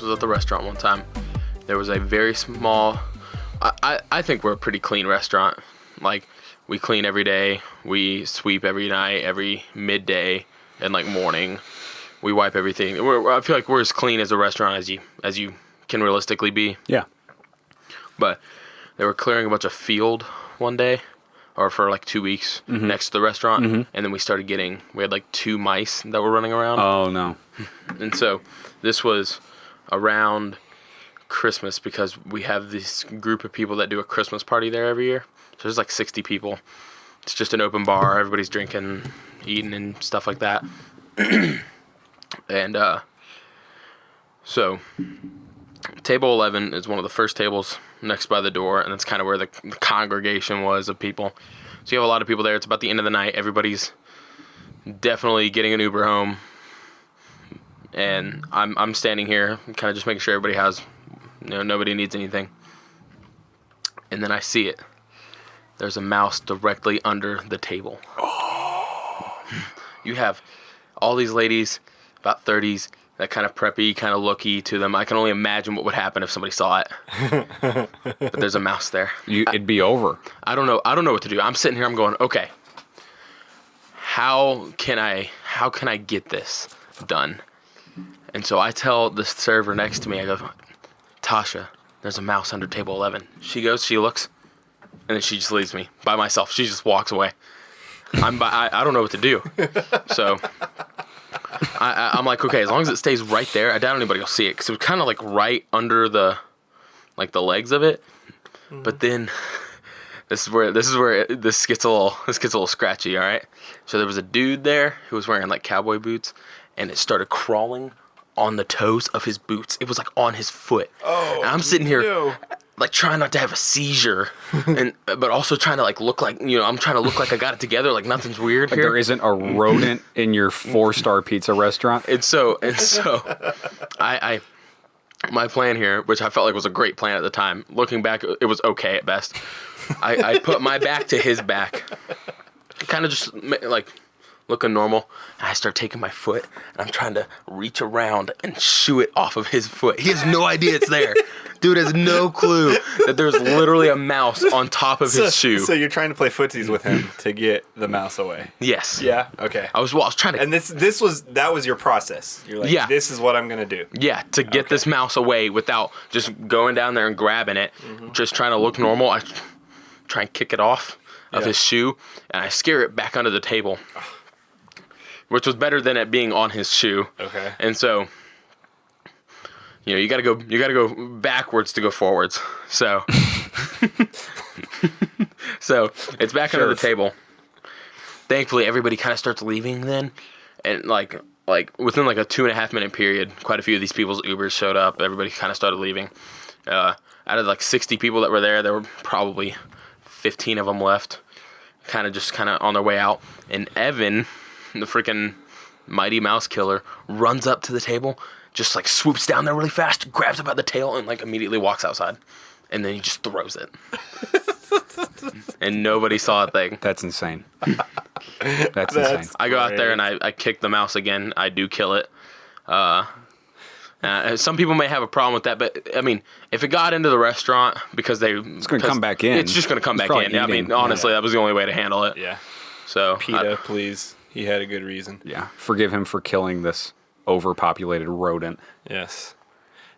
was at the restaurant one time. There was a very small, I think we're a pretty clean restaurant. Like, we clean every day. We sweep every night, every midday, and like morning. We wipe everything. I feel like we're as clean as a restaurant as you can realistically be. Yeah. But they were clearing a bunch of field one day, or for like 2 weeks next to the restaurant, and then we had like 2 mice that were running around. Oh, no. And so this was around Christmas, because we have this group of people that do a Christmas party there every year. So there's like 60 people. It's just an open bar. Everybody's drinking, eating, and stuff like that. And so table 11 is one of the first tables next by the door, and that's kind of where the congregation was of people. So you have a lot of people there. It's about the end of the night. Everybody's definitely getting an Uber home. And I'm standing here, kind of just making sure everybody has, nobody needs anything. And then I see it. There's a mouse directly under the table. Oh. You have all these ladies, about 30s, that kind of preppy, kind of looky to them. I can only imagine what would happen if somebody saw it. But there's a mouse there. It'd be over. I don't know what to do. I'm sitting here, I'm going, okay, how can I get this done? And so I tell the server next to me, I go, Tasha, there's a mouse under table 11. She goes, she looks, and then she just leaves me by myself. She just walks away. I don't know what to do. So I'm like, okay, as long as it stays right there, I doubt anybody will see it, because it was kind of like right under the legs of it. But then this is where this gets a little scratchy. All right. So there was a dude there who was wearing like cowboy boots, and it started crawling on the toes of his boots. It was like on his foot. Oh, and I'm sitting here like trying not to have a seizure, but also trying to like look like, I'm trying to look like I got it together, like nothing's weird here. There isn't a rodent in your 4-star pizza restaurant. And so I my plan here, which I felt like was a great plan at the time, looking back, it was okay at best. I put my back to his back, kind of just like looking normal, and I start taking my foot, and I'm trying to reach around and shoo it off of his foot. He has no idea it's there. Dude has no clue that there's literally a mouse on top of his shoe. So you're trying to play footsies with him to get the mouse away? Yes. Yeah? Okay. I was trying to... And that was your process? You're like, this is what I'm going to do. Yeah, to get this mouse away without just going down there and grabbing it, just trying to look normal. I try and kick it off of his shoe, and I scare it back under the table. Which was better than it being on his shoe. Okay. And so, you gotta go backwards to go forwards. So, it's back under the table. Thankfully, everybody kind of starts leaving then, and like within like a 2.5 minute period, quite a few of these people's Ubers showed up. Everybody kind of started leaving. Out of like 60 people that were there were probably 15 of them left, kind of on their way out. And Evan, the freaking mighty mouse killer, runs up to the table, just like swoops down there really fast, grabs it by the tail, and like immediately walks outside. And then he just throws it. And nobody saw a thing. That's insane. That's insane. I go out there and I kick the mouse again. I do kill it. Some people may have a problem with that, but I mean, if it got into the restaurant it's going to come back in. It's just going to come back in. I mean, honestly, that was the only way to handle it. Yeah. So PETA, please. He had a good reason. Yeah. Forgive him for killing this overpopulated rodent. Yes.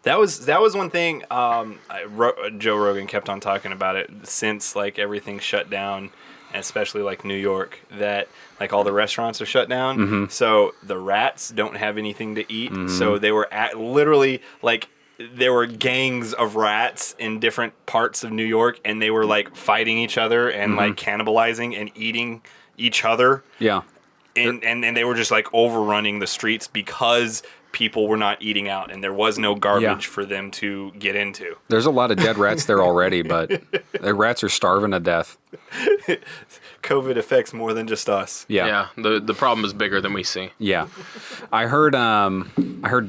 That was one thing. Joe Rogan kept on talking about it since like everything shut down, and especially like New York, that like all the restaurants are shut down. Mm-hmm. So the rats don't have anything to eat. Mm-hmm. So they were literally like, there were gangs of rats in different parts of New York, and they were like fighting each other and like cannibalizing and eating each other. Yeah. And they were just like overrunning the streets because people were not eating out, and there was no garbage for them to get into. There's a lot of dead rats there already, but the rats are starving to death. COVID affects more than just us. Yeah. The problem is bigger than we see. Yeah. I heard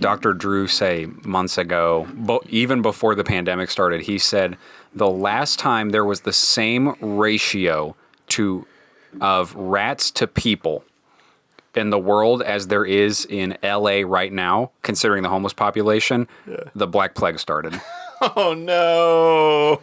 Dr. Drew say months ago, even before the pandemic started, he said the last time there was the same ratio of rats to people in the world as there is in LA right now, considering the homeless population, the Black Plague started. Oh no!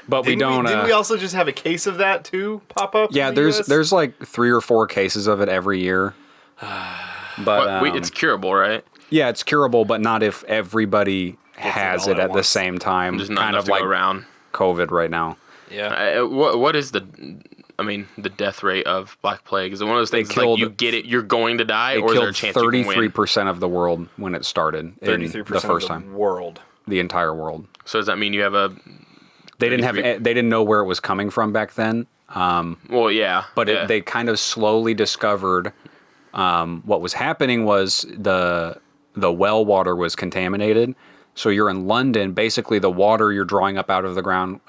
But we don't. Didn't we also just have a case of that too pop up? Yeah, in the US? there's like 3 or 4 cases of it every year. But it's curable, right? yeah, it's curable, but not if everybody has all it at at the once. same time. There's not Kind enough of to like go around. COVID right now. Yeah. What is the death rate of Black Plague? Is it one of those things that's killed- like you get it, you're going to die, It or is there a killed chance you can win? 33% of the world when it started. 33% the first of the time. world. The entire world. So does that mean you have a? They didn't know where it was coming from back then. Well, yeah, But yeah. they kind of slowly discovered what was happening was the well water was contaminated. So you're in London, basically the water you're drawing up out of the ground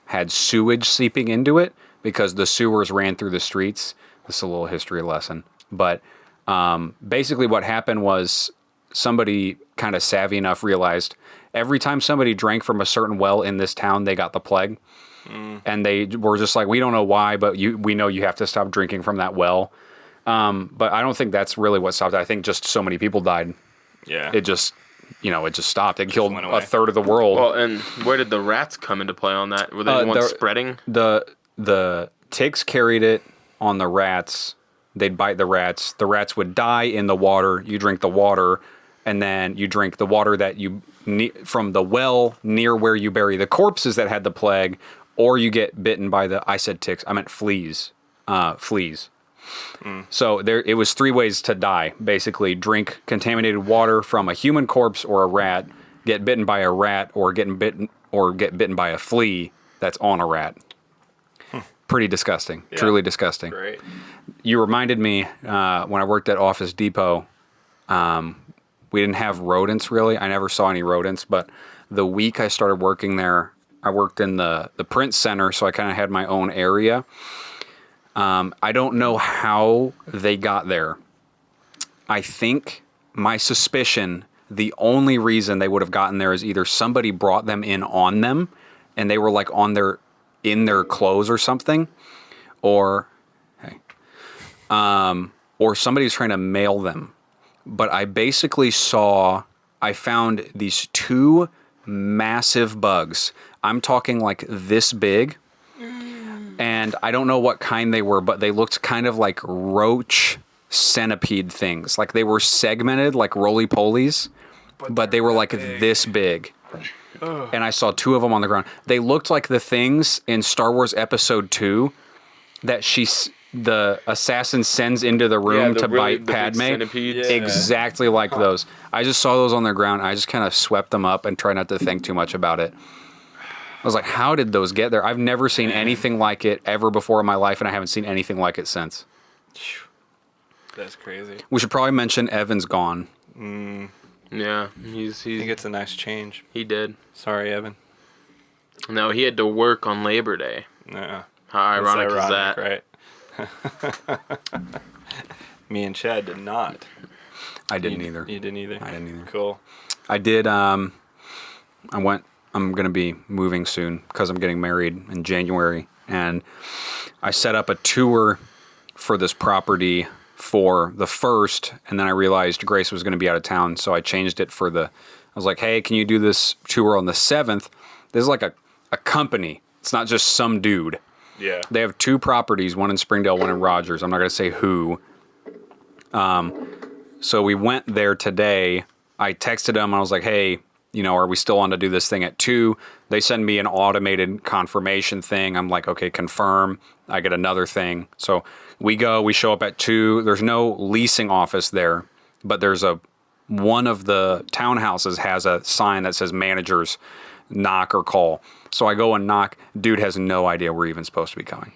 had sewage seeping into it because the sewers ran through the streets. This is a little history lesson. But basically what happened was somebody kind of savvy enough realized every time somebody drank from a certain well in this town, they got the plague. And they were just like, we don't know why, but we know you have to stop drinking from that well. But I don't think that's really what stopped it. I think just so many people died. Yeah. It just stopped. It killed went away. a third of the world. Well, and where did the rats come into play on that? Were they the ones spreading? The ticks carried it on the rats. They'd bite the rats. The rats would die in the water. You drink the water, and then you drink the water that from the well near where you bury the corpses that had the plague, or you get bitten by I said ticks. I meant fleas. Fleas. So it was 3 ways to die. Basically, drink contaminated water from a human corpse or a rat, get bitten by a rat, or get bitten by a flea that's on a rat. Pretty disgusting. Yeah. Truly disgusting. Great. You reminded me when I worked at Office Depot. We didn't have rodents really. I never saw any rodents, but the week I started working there, I worked in the print center, so I kind of had my own area. I don't know how they got there. I think my suspicion, the only reason they would have gotten there is either somebody brought them in on them, and they were like in their clothes or something, or somebody was trying to mail them. But I basically I found these 2 massive bugs. I'm talking like this big. And I don't know what kind they were, but they looked kind of like roach centipede things. Like they were segmented like roly-polies, but they were like this big. And I saw 2 of them on the ground. They looked like the things in Star Wars Episode 2 that the assassin sends into the room to bite Padme. Centipedes. Yeah. Exactly like those. I just saw those on the ground. I just kind of swept them up and tried not to think too much about it. I was like, how did those get there? I've never seen anything like it ever before in my life, and I haven't seen anything like it since. That's crazy. We should probably mention Evan's gone. Yeah, I think it's a nice change. he did. Sorry, Evan. No, he had to work on Labor Day. Yeah. How ironic is that? Right? Me and Chad did not. I didn't either. You didn't either? I didn't either. Cool. I did. I'm going to be moving soon because I'm getting married in January. And I set up a tour for this property for the 1st. And then I realized Grace was going to be out of town. So I changed it I was like, hey, can you do this tour on the 7th? This is like a company. It's not just some dude. Yeah. They have 2 properties, one in Springdale, one in Rogers. I'm not going to say who. So we went there today. I texted them. I was like, hey, are we still on to do this thing at 2? They send me an automated confirmation thing. I'm like, okay, confirm. I get another thing. So we show up at 2. There's no leasing office there, but one of the townhouses has a sign that says managers knock or call. So I go and knock. Dude has no idea we're even supposed to be coming.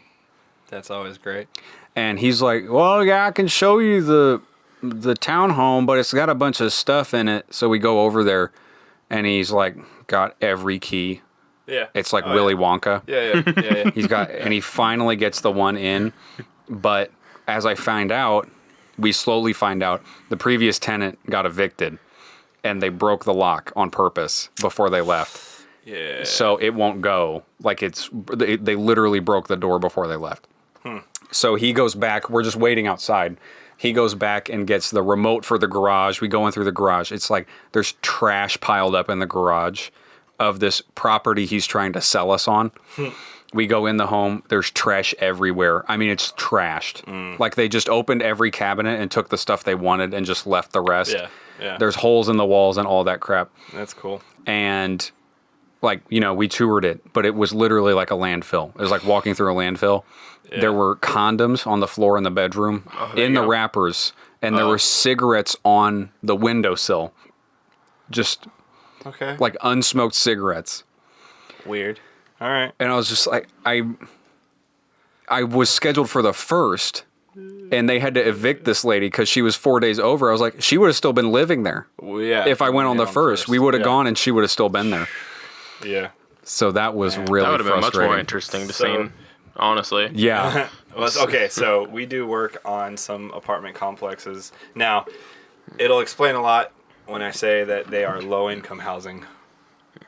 That's always great. And he's like, well, yeah, I can show you the townhome, but it's got a bunch of stuff in it. So we go over there, and he's like, got every key. Yeah. It's like Willy Wonka. Yeah. He's got, and he finally gets the one in. But as we slowly find out, the previous tenant got evicted, and they broke the lock on purpose before they left. Yeah. So it won't go. Like they literally broke the door before they left. So he goes back. We're just waiting outside. He goes back and gets the remote for the garage. We go in through the garage. It's like there's trash piled up in the garage of this property he's trying to sell us on. We go in the home. There's trash everywhere. I mean, it's trashed. Like they just opened every cabinet and took the stuff they wanted and just left the rest. Yeah. There's holes in the walls and all that crap. That's cool. And like, we toured it, but it was literally like a landfill. It was like walking through a landfill. Yeah. There were condoms on the floor in the bedroom, in the wrappers, and there were cigarettes on the windowsill. Just like unsmoked cigarettes. Weird. All right. And I was just like, I was scheduled for the 1st, and they had to evict this lady because she was 4 days over. I was like, she would have still been living there. Well, yeah. If I went on the 1st, we would have gone and she would have still been there. Yeah. So that was really that would have been much frustrating. more interesting to see, honestly. Yeah. Okay, so we do work on some apartment complexes. Now, it'll explain a lot when I say that they are low-income housing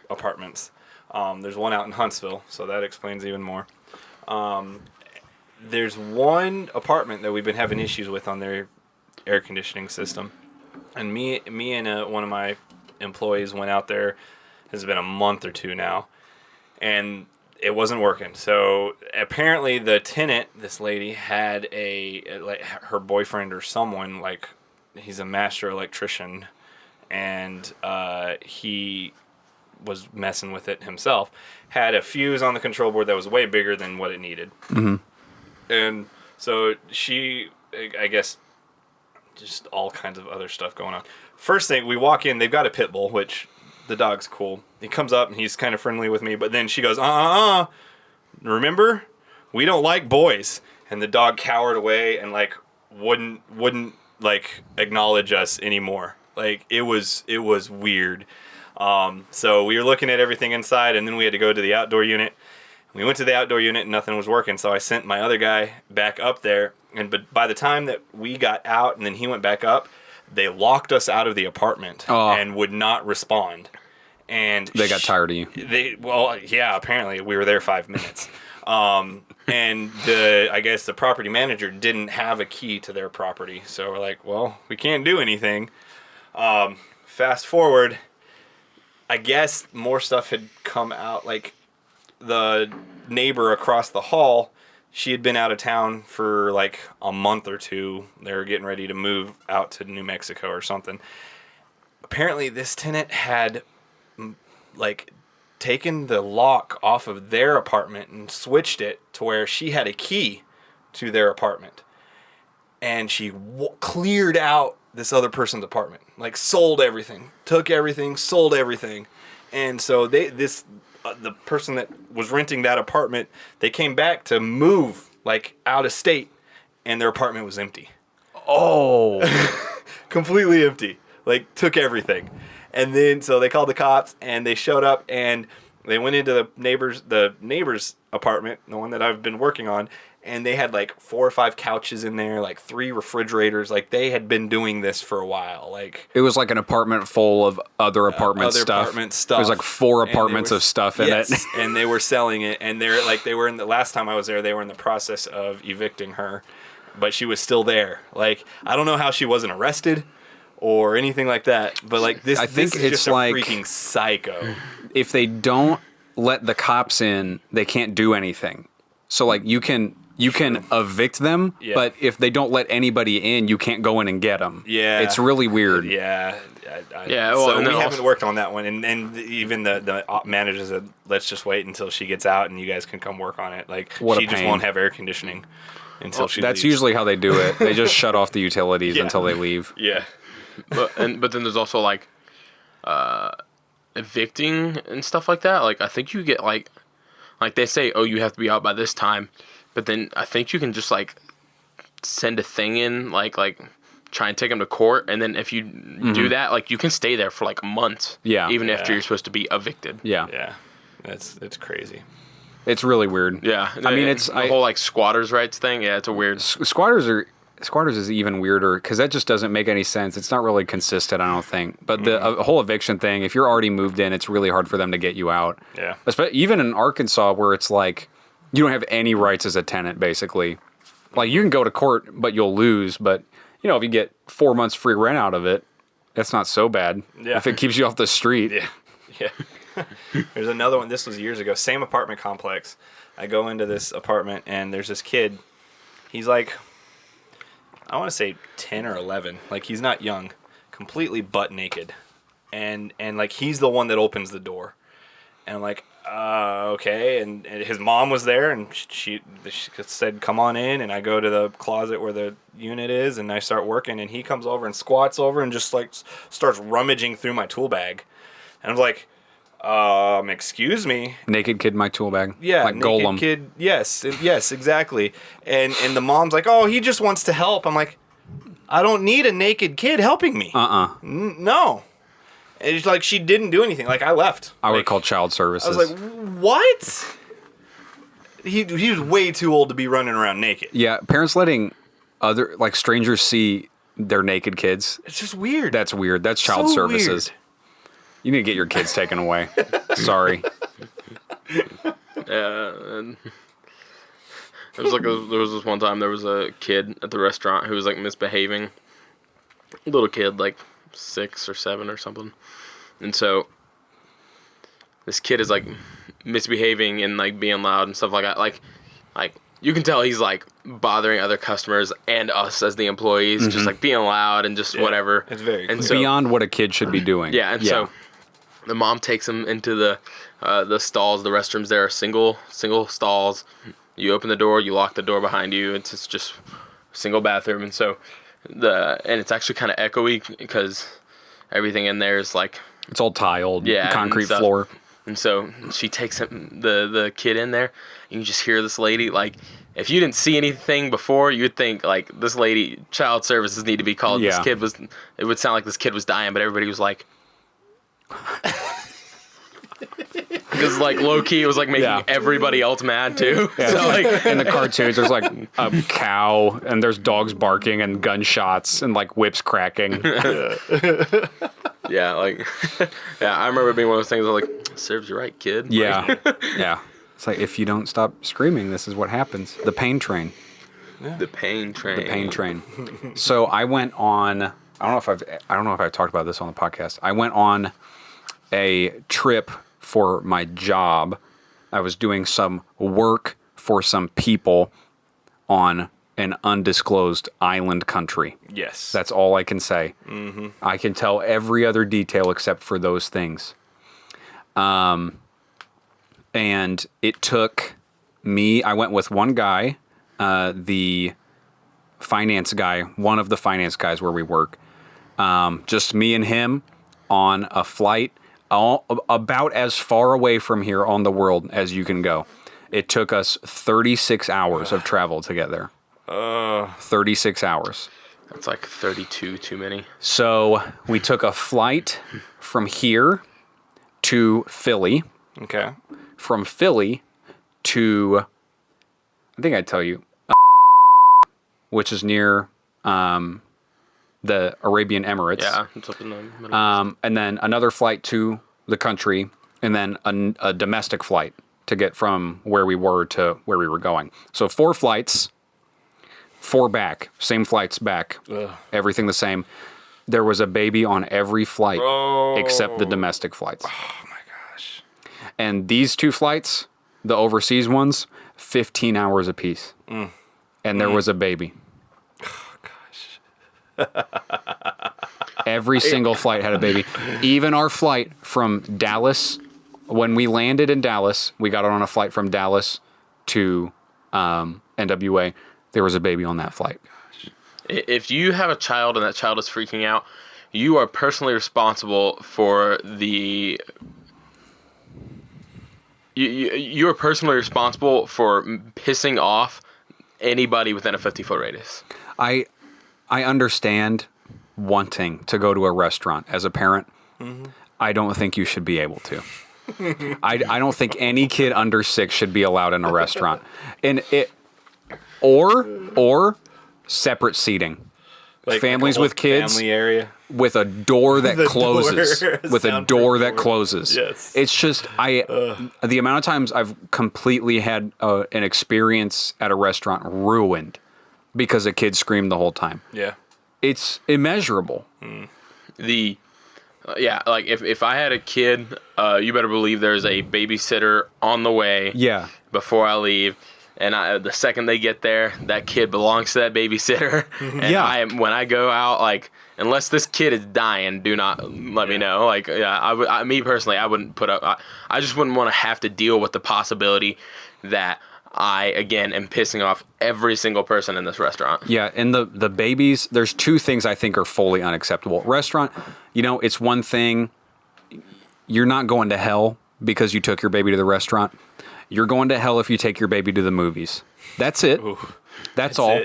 apartments. There's one out in Huntsville, so that explains even more. There's one apartment that we've been having issues with on their air conditioning system. And me and one of my employees went out there. It's been a month or two now. And it wasn't working. So apparently the tenant, this lady, had her boyfriend or someone, like he's a master electrician, and he was messing with it himself, had a fuse on the control board that was way bigger than what it needed. Mm-hmm. And so she, I guess, just all kinds of other stuff going on. First thing, we walk in, they've got a pit bull, which the dog's cool. He comes up and he's kind of friendly with me, but then she goes, remember? We don't like boys. And the dog cowered away and like wouldn't like acknowledge us anymore. Like it was weird. So we were looking at everything inside, and then we had to go to the outdoor unit. We went to the outdoor unit and nothing was working, so I sent my other guy back up there. But by the time that we got out and then he went back up, they locked us out of the apartment and would not respond. And they got tired of you. Apparently we were there 5 minutes. And I guess the property manager didn't have a key to their property, so we're like, well, we can't do anything. Fast forward, I guess more stuff had come out. Like the neighbor across the hall, she had been out of town for like a month or two. They were getting ready to move out to New Mexico or something. Apparently this tenant had like taken the lock off of their apartment and switched it to where she had a key to their apartment. And she cleared out this other person's apartment, like sold everything, took everything, sold everything. And so the person that was renting that apartment, they came back to move like out of state, and their apartment was empty. Oh, completely empty. Like took everything. And then so they called the cops and they showed up and they went into the neighbor's apartment, the one that I've been working on, and they had like 4 or 5 couches in there, like 3 refrigerators. Like they had been doing this for a while. Like it was like an apartment full of other apartment stuff. There was like 4 apartments of stuff in it. And they were selling it. And they were in the last time I was there, they were in the process of evicting her, but she was still there. Like I don't know how she wasn't arrested or anything like that. But like this, I think this is it's just a like freaking psycho. If they don't let the cops in, they can't do anything. So like you can evict them, but if they don't let anybody in, you can't go in and get them. Yeah. It's really weird. Yeah. Well, so we haven't worked on that one. And even the manager said, let's just wait until she gets out and you guys can come work on it. Like, she just won't have air conditioning until she leaves. That's usually how they do it. They just shut off the utilities until they leave. Yeah. But then there's also, like, evicting and stuff like that. Like, I think you get, like they say, oh, you have to be out by this time. But then I think you can just, like, send a thing in, like try and take them to court. And then if you do that, like, you can stay there for, like, months. Yeah. Even after you're supposed to be evicted. Yeah. Yeah. It's crazy. It's really weird. Yeah. I mean, it's... The whole, like, squatters' rights thing. Yeah, it's a weird... Squatters is even weirder because that just doesn't make any sense. It's not really consistent, I don't think. But the whole eviction thing, if you're already moved in, it's really hard for them to get you out. Yeah. Even in Arkansas, where it's like you don't have any rights as a tenant, basically. Like, you can go to court, but you'll lose. But, you know, if you get 4 months free rent out of it, that's not so bad. Yeah. If it keeps you off the street. Yeah. There's another one. This was years ago. Same apartment complex. I go into this apartment, and there's this kid. He's like, I want to say 10 or 11. Like, he's not young. Completely butt naked. And like, he's the one that opens the door. And I'm like, okay. And his mom was there, and she said, come on in. And I go to the closet where the unit is, and I start working. And he comes over and squats over and just like starts rummaging through my tool bag. And I'm like, excuse me. Naked kid in my tool bag. Yeah, like naked Golem. kid. Yes, exactly. And the mom's like, oh, he just wants to help. I'm like, I don't need a naked kid helping me. No. And it's like, she didn't do anything. Like, I left. I would Like, call child services. I was like, what? He was way too old to be running around naked. Yeah, parents letting other, like, strangers see their naked kids. It's just weird. That's weird. That's child So services. weird. You need to get your kids taken away. Sorry. And there was this one time there was a kid at the restaurant who was like misbehaving. Little kid, like 6 or 7 or something. And so this kid is like misbehaving and like being loud and stuff like that. Like you can tell he's like bothering other customers and us as the employees, just like being loud and just whatever. It's very and clear. so, Beyond what a kid should be doing. yeah, and so the mom takes him into the stalls. The restrooms there are single stalls. You open the door, you lock the door behind you. It's just single bathroom, and so and it's actually kind of echoey because everything in there is like It's all tiled, concrete and stuff. floor. And so she takes him, the kid in there, and you just hear this lady, like, if you didn't see anything before, you'd think, like, this lady, child services need to be called. Yeah. It would sound like this kid was dying, but everybody was like, because, like, low-key, it was, like, making everybody else mad, too. Yeah, So, like, in the cartoons, there's like a cow, and there's dogs barking, and gunshots, and like whips cracking. yeah, like, yeah, I remember it being one of those things, I was like, serves you right, kid. Yeah, yeah. It's like, if you don't stop screaming, this is what happens. The pain train. The pain train. The pain train. So I went on. I don't know if I've talked about this on the podcast. I went on a trip for my job. I was doing some work for some people on an undisclosed island country. Yes. That's all I can say. Mm-hmm. I can tell every other detail except for those things. And it took me, I went with one guy, the finance guy, one of the finance guys where we work. Just me and him on a flight about as far away from here on the world as you can go. It took us 36 hours of travel together. 36 hours. That's like 32 too many. So we took a flight from here to Philly. Okay. From Philly to, I think I'd tell you, which is near the Arabian Emirates. Yeah, it's up in the middle. And then another flight to the country, and then a domestic flight to get from where we were to where we were going. So 4 flights, 4 back, same flights back, everything the same. There was a baby on every flight except the domestic flights. Oh my gosh. And these 2 flights, the overseas ones, 15 hours apiece. And there was a baby. Oh gosh. Every single flight had a baby. Even our flight from Dallas, when we landed in Dallas, we got on a flight from Dallas to NWA. There was a baby on that flight. If you have a child and that child is freaking out, you are personally responsible for the... You are personally responsible for pissing off anybody within a 50-foot radius. I understand wanting to go to a restaurant as a parent. Mm-hmm. I don't think you should be able to. I don't think any kid under 6 should be allowed in a restaurant. And or separate seating. Like families with kids, family area with a door that closes. With a door that door. closes. Yes. It's just the amount of times I've completely had an experience at a restaurant ruined because a kid screamed the whole time. Yeah. It's immeasurable. Like if I had a kid, you better believe there's a babysitter on the way. Yeah. Before I leave, and the second they get there, that kid belongs to that babysitter. And when I go out, like, unless this kid is dying, do not let me know. Like, me personally, I wouldn't put up. I just wouldn't want to have to deal with the possibility that I, again, am pissing off every single person in this restaurant. Yeah, and the babies, there's two things I think are fully unacceptable. Restaurant, it's one thing. You're not going to hell because you took your baby to the restaurant. You're going to hell if you take your baby to the movies. That's it. Ooh, that's all.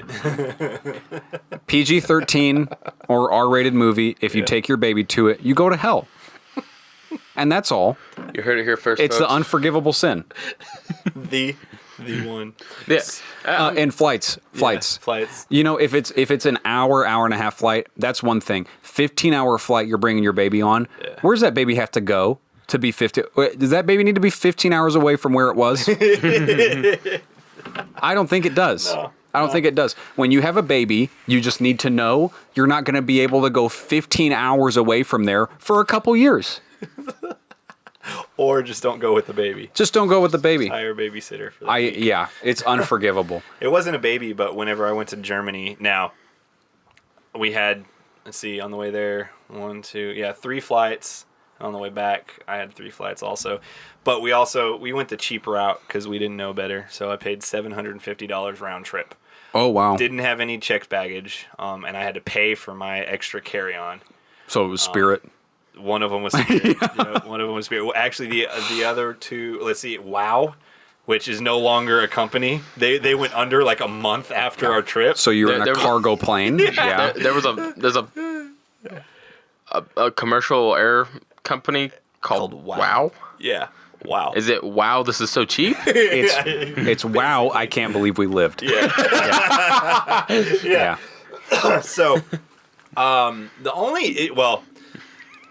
PG-13 or R-rated movie, if you take your baby to it, you go to hell. And that's all. You heard it here first, It's folks. the unforgivable sin. The one. Yes. And flights. Flights. If it's an hour and a half flight, that's one thing. 15-hour flight you're bringing your baby on. Yeah. Where's that baby have to go to be 50? Does that baby need to be 15 hours away from where it was? I don't think it does. No. I don't think it does. When you have a baby, you just need to know you're not going to be able to go 15 hours away from there for a couple years. Or just don't go with the baby. Just don't go with the baby. Hire a babysitter for that. Yeah, it's unforgivable. It wasn't a baby, but whenever I went to Germany, now we had, let's see, on the way there, 3 flights. On the way back, I had 3 flights also. But we went the cheap route because we didn't know better. So I paid $750 round trip. Oh, wow. Didn't have any checked baggage, and I had to pay for my extra carry-on. So it was Spirit. One of them was Spirit. One of them was Spirit. Well, actually, the other two, let's see, Wow, which is no longer a company. They went under like a month after our trip. So you were in a cargo plane. Yeah. There's a commercial air company called Wow. Yeah. Wow. Is it Wow? This is so cheap. It's Wow. I can't believe we lived. Yeah. Yeah. So,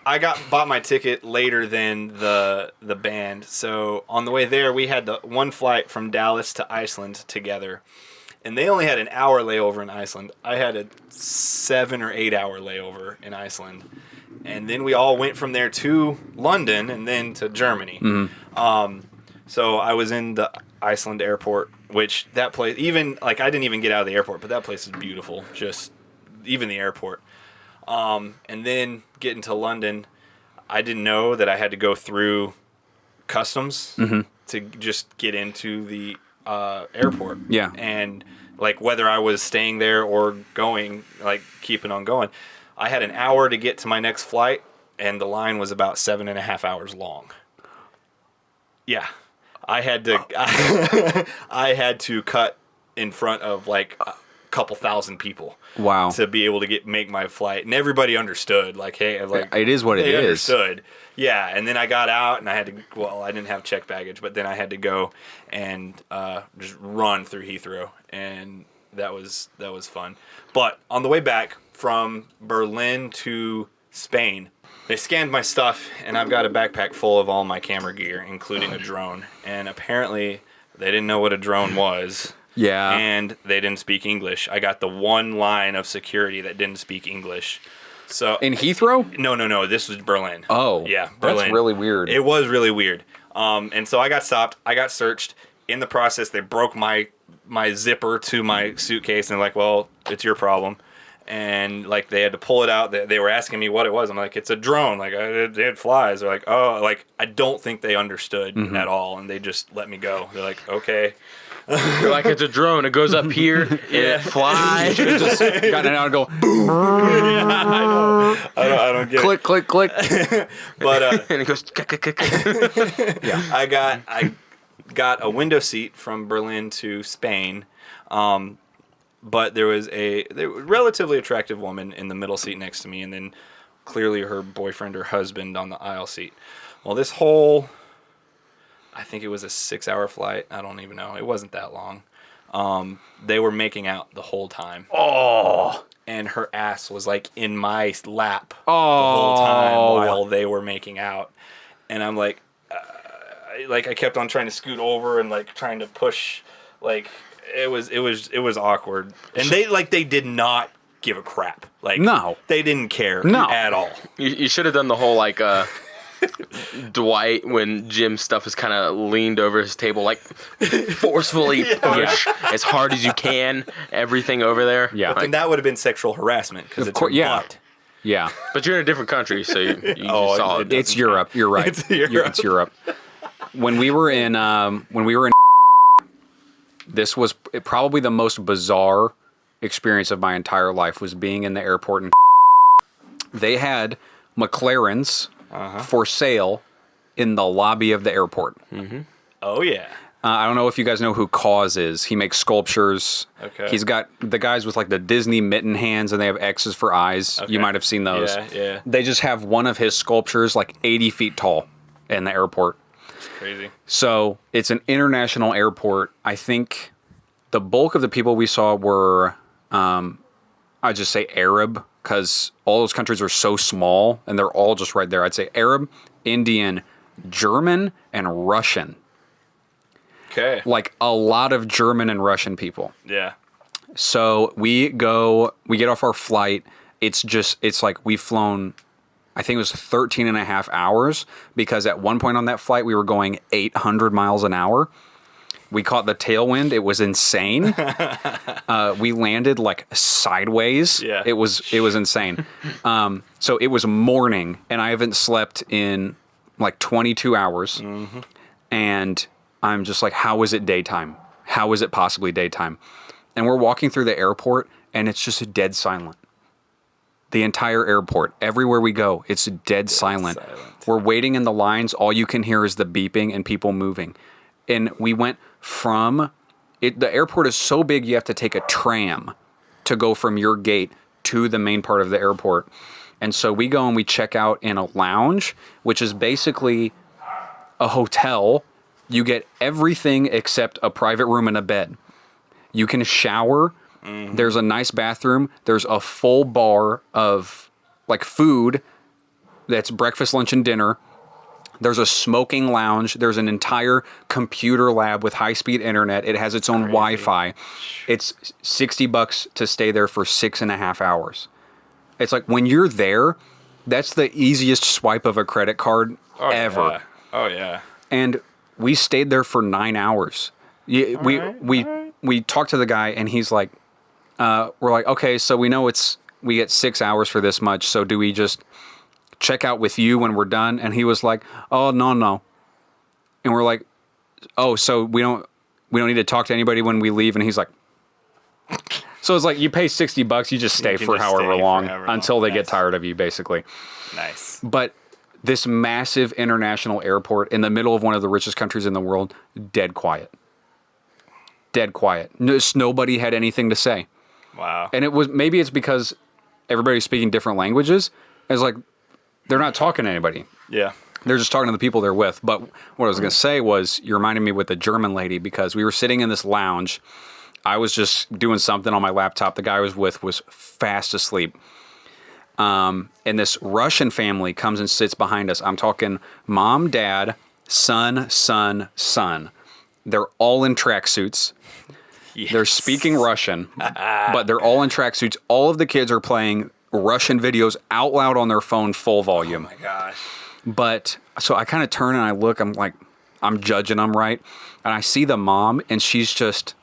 I bought my ticket later than the band. So on the way there, we had the one flight from Dallas to Iceland together, and they only had an hour layover in Iceland. I had a 7 or 8 hour layover in Iceland, and then we all went from there to London and then to Germany. Mm-hmm. So I was in the Iceland airport, which that place, even like I didn't even get out of the airport, but that place is beautiful. Just even the airport. And then getting to London, I didn't know that I had to go through customs to just get into the airport. Yeah. And like whether I was staying there or going, like keeping on going, I had an hour to get to my next flight, and the line was about 7.5 hours long. Yeah. I had to I had to cut in front of like a couple thousand people. Wow. To be able to make my flight, and everybody understood. Like, hey, like it is what it is. They understood. Yeah, and then I got out, and I had to. Well, I didn't have checked baggage, but then I had to go and just run through Heathrow, and that was fun. But on the way back from Berlin to Spain, they scanned my stuff, and I've got a backpack full of all my camera gear, including a drone. And apparently, they didn't know what a drone was. Yeah. And they didn't speak English. I got the one line of security that didn't speak English. So in Heathrow? No. This was Berlin. Oh. Yeah, Berlin. That's really weird. It was really weird. And so I got stopped. I got searched. In the process, they broke my zipper to my suitcase, and they're like, well, it's your problem. And like they had to pull it out. They were asking me what it was. I'm like, it's a drone. Like it flies. They're like, oh, like I don't think they understood at all, and they just let me go. They're like, okay. You're like, it's a drone. It goes up here. It flies. Just got it out and go. I don't get click, it. click, click. But and it goes. Yeah. I got a window seat from Berlin to Spain. But there was a relatively attractive woman in the middle seat next to me, and then clearly her boyfriend or husband on the aisle seat. Well, this whole, I think it was a 6-hour flight. I don't even know. It wasn't that long. They were making out the whole time. Oh. And her ass was like in my lap the Oh. whole time while they were making out. And I'm like I kept on trying to scoot over and like trying to push, like, It was awkward, and they did not give a crap. Like, No. they didn't care No. at all. You should have done the whole like Dwight when Jim's stuff is kind of leaned over his table, like forcefully push as hard as you can everything over there. Yeah. But then that would have been sexual harassment because it's course, your yeah. butt. Yeah. But you're in a different country, so you Oh, saw it. It's Europe. You're right. It's Europe. It's Europe. When we were in, this was probably the most bizarre experience of my entire life, was being in the airport. And they had McLarens for sale in the lobby of the airport. Oh yeah. I don't know if you guys know who Cause is. He makes sculptures. Okay. He's got the guys with like the Disney mitten hands, and they have X's for eyes. Okay. You might have seen those. Yeah. They just have one of his sculptures like 80 feet tall in the airport. Crazy. So it's an international airport. I think the bulk of the people we saw were, I'd just say Arab, because all those countries are so small and they're all just right there. I'd say Arab, Indian, German, and Russian. Okay. Like a lot of German and Russian people. Yeah. So we get off our flight. It's like we've flown, I think it was 13 and a half hours, because at one point on that flight, we were going 800 miles an hour. We caught the tailwind. It was insane. We landed like sideways. Yeah. It was insane. So it was morning, and I haven't slept in like 22 hours. Mm-hmm. And I'm just like, how is it daytime? How is it possibly daytime? And we're walking through the airport, and it's just dead silent. The entire airport, everywhere we go, it's dead silent. We're waiting in the lines. All you can hear is the beeping and people moving. And we went from it. The airport is so big, you have to take a tram to go from your gate to the main part of the airport. And so we go and we check out in a lounge, which is basically a hotel. You get everything except a private room and a bed. You can shower. Mm-hmm. There's a nice bathroom. There's a full bar of like food that's breakfast, lunch, and dinner. There's a smoking lounge. There's an entire computer lab with high-speed internet. It has its own Wi-Fi. It's $60 to stay there for 6.5 hours. It's like when you're there, that's the easiest swipe of a credit card ever. Yeah. Oh yeah. And we stayed there for 9 hours. We talked to the guy, and he's like, we're like, okay, so we know we get 6 hours for this much. So do we just check out with you when we're done? And he was like, oh, no. And we're like, oh, so we don't need to talk to anybody when we leave. And he's like, so it's like you pay $60, you just stay for however long until they get tired of you, basically. Nice. But this massive international airport in the middle of one of the richest countries in the world, dead quiet. Dead quiet. Nobody had anything to say. Wow. And maybe it's because everybody's speaking different languages. It's like they're not talking to anybody. Yeah. They're just talking to the people they're with. But what I was going to say was, you reminded me with the German lady, because we were sitting in this lounge. I was just doing something on my laptop. The guy I was with was fast asleep. And this Russian family comes and sits behind us. I'm talking mom, dad, son. They're all in tracksuits. Yes. They're speaking Russian, but they're all in tracksuits. All of the kids are playing Russian videos out loud on their phone, full volume. Oh my gosh. But so I kind of turn and I look, I'm like, I'm judging them, right? And I see the mom, and she's just,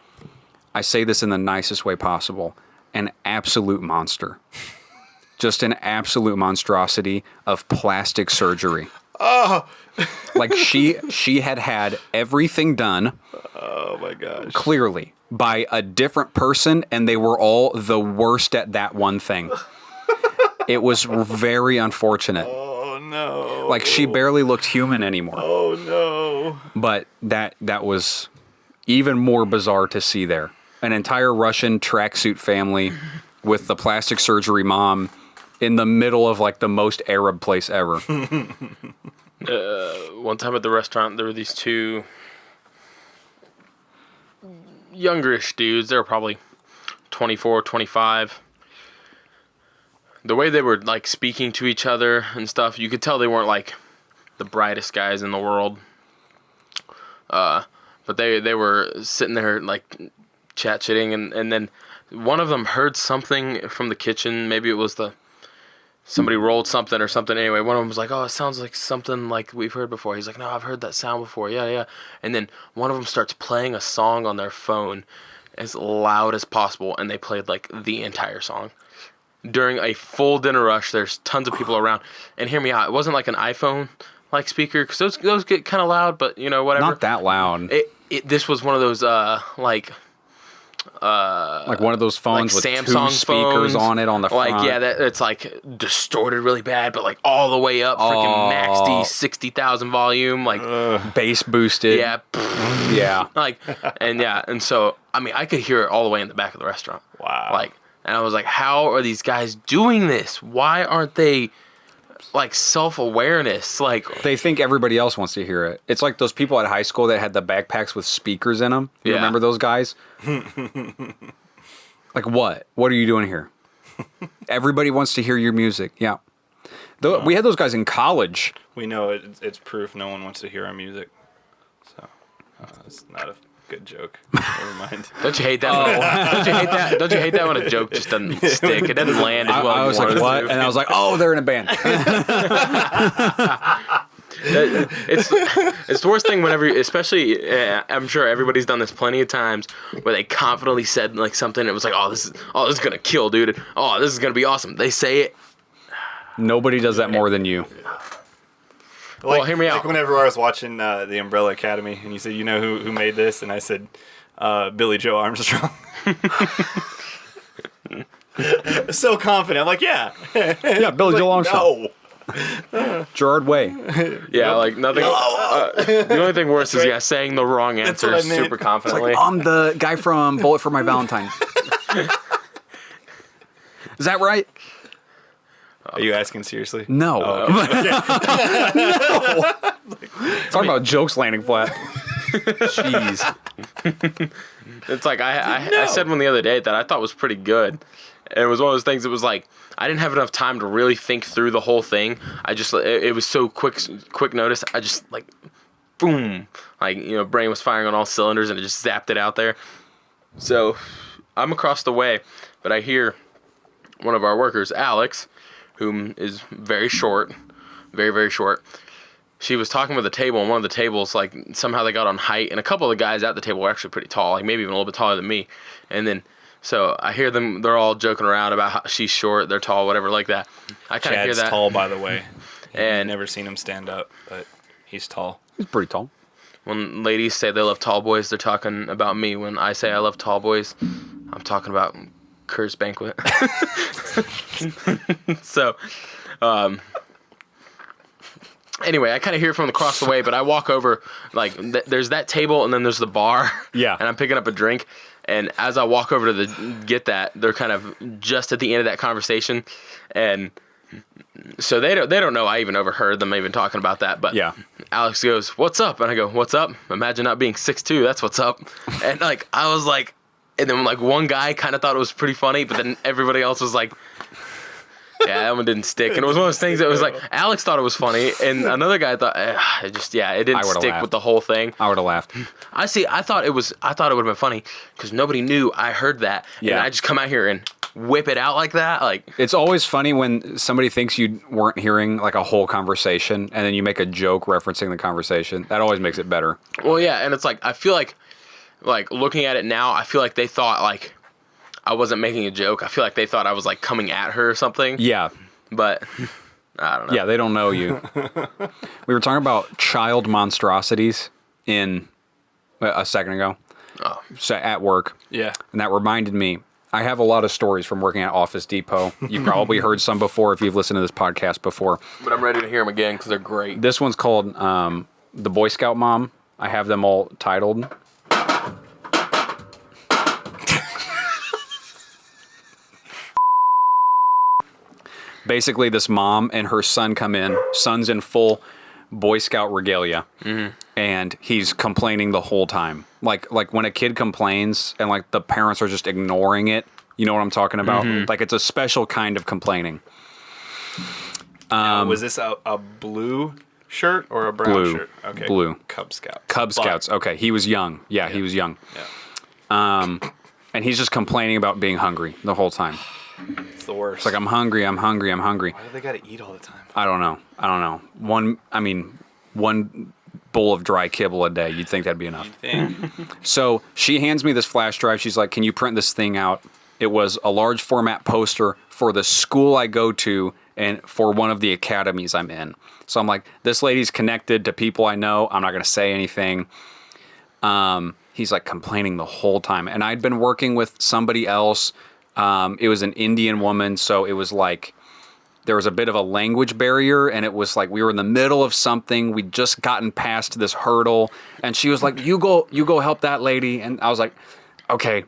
I say this in the nicest way possible, an absolute monster. Just an absolute monstrosity of plastic surgery. Oh. Like she had everything done. Oh my gosh. Clearly by a different person, and they were all the worst at that one thing. It was very unfortunate. Oh no. Like she barely looked human anymore. Oh no. But that was even more bizarre to see there. An entire Russian tracksuit family with the plastic surgery mom in the middle of like the most Arab place ever. One time at the restaurant, there were these two youngerish dudes. They were probably 24, 25. The way they were like speaking to each other and stuff, you could tell they weren't like the brightest guys in the world. But they were sitting there like chat-chitting, and then one of them heard something from the kitchen. Maybe it was somebody rolled something or something. Anyway, one of them was like, oh, it sounds like something like we've heard before. He's like, no, I've heard that sound before. Yeah, yeah. And then one of them starts playing a song on their phone as loud as possible, and they played like the entire song. During a full dinner rush, there's tons of people around. And hear me out, it wasn't like an iPhone like speaker, because those get kind of loud, but whatever. Not that loud. This was one of those like one of those phones like with Samsung two speakers phones, on it on the front. Like it's like distorted really bad, but like all the way up, freaking maxed 60,000 volume, like bass boosted. Yeah, yeah. And so I mean I could hear it all the way in the back of the restaurant. Wow. And I was like, how are these guys doing this? Why aren't they like self-awareness? Like They think everybody else wants to hear it. It's like those people at high school that had the backpacks with speakers in them. You remember those guys? Like what? What are you doing here? Everybody wants to hear your music. Yeah. We had those guys in college. We know it's proof no one wants to hear our music. So it's not a good joke. Never mind. Don't you hate that? Don't you hate that? Don't you hate that when a joke just doesn't stick? It doesn't land as well. I was like, what? And I was like, oh, they're in a band. It's the worst thing whenever, especially, I'm sure everybody's done this plenty of times where they confidently said like something. It was like, this is gonna kill, dude. And, this is gonna be awesome. They say it. Nobody does that more than you. Like, well, hear me out. Like whenever I was watching the Umbrella Academy, and you said, you know who made this, and I said, Billy Joe Armstrong. So confident. I'm like, yeah. Yeah, Billy Joe Armstrong. No. Gerard Way. Yeah, like nothing. The only thing worse is saying the wrong answer what I meant. super confidently. I'm the guy from Bullet for My Valentine. Is that right? Are you asking seriously? No. Oh, okay. No. Talking about jokes landing flat. Jeez. It's like I said one the other day that I thought was pretty good. And it was one of those things that was like, I didn't have enough time to really think through the whole thing. It was so quick notice. I just like, boom. Like, brain was firing on all cylinders and it just zapped it out there. So I'm across the way, but I hear one of our workers, Alex, whom is very short, very, very short. She was talking with a table, and one of the tables, like, somehow they got on height, and a couple of the guys at the table were actually pretty tall, like, maybe even a little bit taller than me. And then, so I hear them, they're all joking around about how she's short, they're tall, whatever, like that. I kind of hear that. Chad's tall, by the way. And I've never seen him stand up, but he's tall. He's pretty tall. When ladies say they love tall boys, they're talking about me. When I say I love tall boys, I'm talking about Kerr's Banquet. So, anyway, I kind of hear it from across the way, but I walk over, like, there's that table, and then there's the bar. Yeah. And I'm picking up a drink, and as I walk over to get that, they're kind of just at the end of that conversation, and so they don't know I even overheard them even talking about that, but yeah. Alex goes, "What's up?" And I go, "What's up? Imagine not being 6'2", that's what's up." And, like, I was like, and then, like, one guy kind of thought it was pretty funny, but then everybody else was like, yeah, that one didn't stick. And it was one of those things that was like, Alex thought it was funny, and another guy thought, it didn't stick laughed. with the whole thing. I would have laughed. I thought it would have been funny because nobody knew I heard that. Yeah. And I just come out here and whip it out like that. Like, It's always funny when somebody thinks you weren't hearing like a whole conversation, and then you make a joke referencing the conversation. That always makes it better. well, yeah, and it's like, I feel like looking at it now, I feel like they thought like I wasn't making a joke. I feel like they thought I was like coming at her or something. Yeah. But I don't know. Yeah, they don't know you. We were talking about child monstrosities in a second ago. Oh. So at work. Yeah. And that reminded me, I have a lot of stories from working at Office Depot. You've probably heard some before if you've listened to this podcast before. But I'm ready to hear them again because they're great. This one's called The Boy Scout Mom. I have them all titled. Basically, this mom and her son come in. Son's in full Boy Scout regalia, and he's complaining the whole time. Like when a kid complains and like the parents are just ignoring it. You know what I'm talking about? Like it's a special kind of complaining. Was this a blue shirt or a brown Blue. shirt? Okay. Blue. Cub Scout. Cub Scouts. Okay, he was young. Yeah, he was young. Yeah. And he's just complaining about being hungry the whole time. It's the worst. It's like, I'm hungry. Why do they gotta eat all the time? I don't know. One bowl of dry kibble a day. You'd think that'd be enough. So she hands me this flash drive. She's like, can you print this thing out? It was a large format poster for the school I go to and for one of the academies I'm in. So I'm like, this lady's connected to people I know. I'm not going to say anything. He's like complaining the whole time. And I'd been working with somebody else. It was an Indian woman. So it was like, there was a bit of a language barrier, and it was like we were in the middle of something. We'd just gotten past this hurdle, and she was like, you go help that lady. And I was like, okay.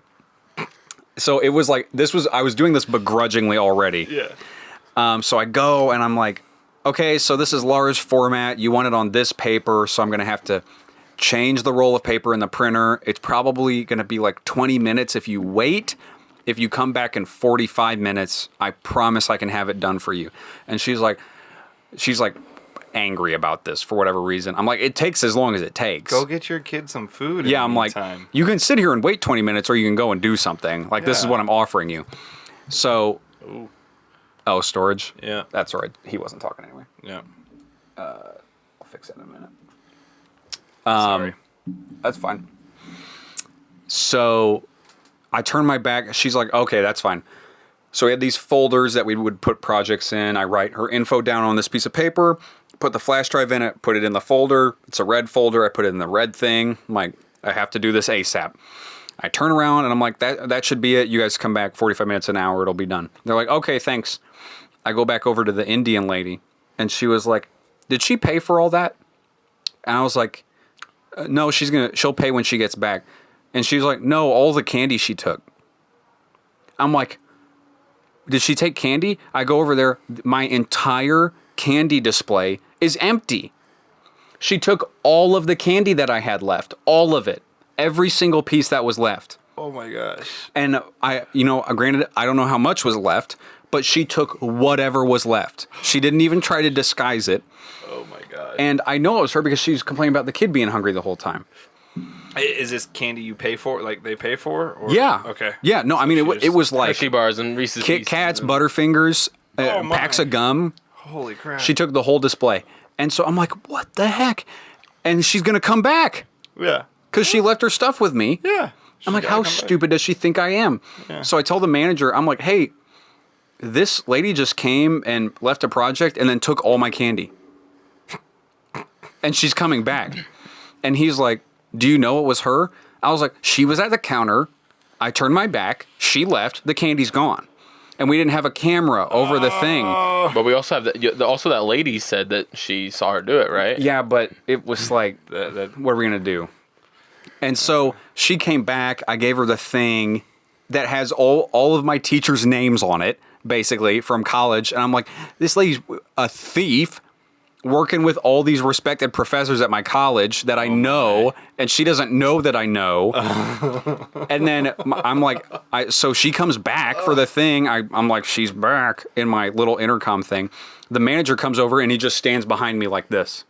So it was like, I was doing this begrudgingly already. Yeah. So I go, and I'm like, okay, so this is large format. You want it on this paper, so I'm going to have to change the roll of paper in the printer. It's probably going to be like 20 minutes if you wait. If you come back in 45 minutes, I promise I can have it done for you. And she's like angry about this for whatever reason. I'm like, it takes as long as it takes. Go get your kid some food. Yeah, I'm like, you can sit here and wait 20 minutes, or you can go and do something. Like, this is what I'm offering you. So, storage. Yeah, that's right. He wasn't talking anyway. Yeah. I'll fix that in a minute. Sorry. That's fine. So I turn my back. She's like, okay, that's fine. So we had these folders that we would put projects in. I write her info down on this piece of paper, put the flash drive in it, put it in the folder. It's a red folder. I put it in the red thing. I'm like, I have to do this ASAP. I turn around and I'm like, that should be it. You guys come back 45 minutes, an hour. It'll be done. They're like, okay, thanks. I go back over to the Indian lady, and she was like, did she pay for all that? And I was like, no, she'll pay when she gets back. And she's like, no, all the candy she took. I'm like, did she take candy? I go over there. My entire candy display is empty. She took all of the candy that I had left. All of it. Every single piece that was left. Oh my gosh. And granted, I don't know how much was left, but she took whatever was left. She didn't even try to disguise it. Oh my god. And I know it was her because she was complaining about the kid being hungry the whole time. Is this candy you pay for? Like they pay for? Or? Yeah. Okay. Yeah. No, I mean it was like Hershey bars and Reese's Kit Pieces Kats, and- Butterfingers, Oh, packs of gum. Holy crap. She took the whole display, and so I'm like, what the heck? And she's gonna come back Yeah. because she left her stuff with me. Yeah. I'm like, how stupid does she think I am? Yeah. So I told the manager, I'm like, hey, this lady just came and left a project and then took all my candy. And she's coming back. And he's like, do you know it was her? I was like, she was at the counter. I turned my back. She left. The candy's gone. And we didn't have a camera over the thing. But we also have that lady said that she saw her do it, right? Yeah, but it was like, what are we going to do? And so she came back. I gave her the thing that has all of my teachers' names on it, basically, from college. And I'm like, this lady's a thief working with all these respected professors at my college that I know, and she doesn't know that I know. And then I'm like, so she comes back for the thing. I'm like, she's back in my little intercom thing. The manager comes over, and he just stands behind me like this.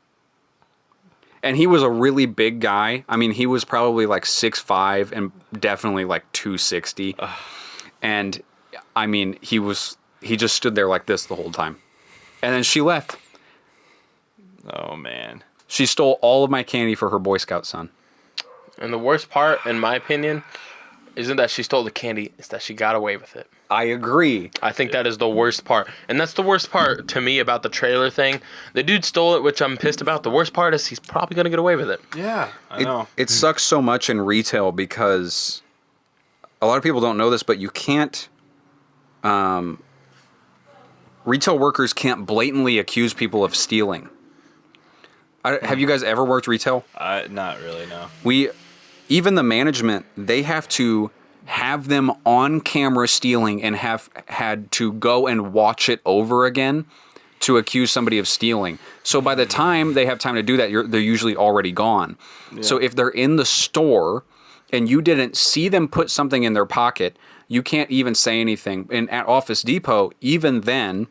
And he was a really big guy. I mean, he was probably like 6'5" and definitely like 260. And I mean, he just stood there like this the whole time. And then she left. Oh man. She stole all of my candy for her Boy Scout son. And the worst part, in my opinion, isn't that she stole the candy, it's that she got away with it. I agree. I think that is the worst part. And that's the worst part to me about the trailer thing. The dude stole it, which I'm pissed about. The worst part is he's probably going to get away with it. Yeah, I know. It sucks so much in retail because a lot of people don't know this, but you can't... retail workers can't blatantly accuse people of stealing. Have you guys ever worked retail? Not really, no. Even the management, they have to have them on camera stealing and have had to go and watch it over again to accuse somebody of stealing. So by the time they have time to do that, they're usually already gone. Yeah. So if they're in the store and you didn't see them put something in their pocket, you can't even say anything. And at Office Depot, even then,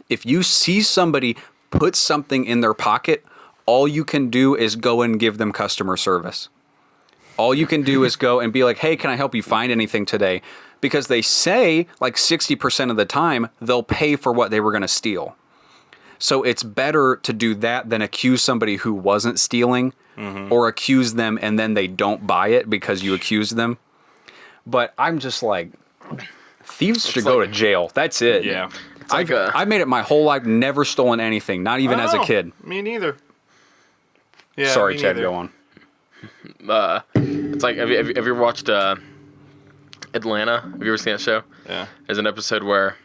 if you see somebody put something in their pocket, all you can do is go and give them customer service. All you can do is go and be like, hey, can I help you find anything today? Because they say like 60% of the time they'll pay for what they were going to steal. So it's better to do that than accuse somebody who wasn't stealing or accuse them and then they don't buy it because you accused them. But I'm just like, thieves should go to jail. That's it. Yeah. I've made it my whole life, never stolen anything, not even as a kid. Me neither. Yeah. Sorry, me Chad, neither. go on. It's like, have you ever watched Atlanta? Have you ever seen that show? Yeah. There's an episode where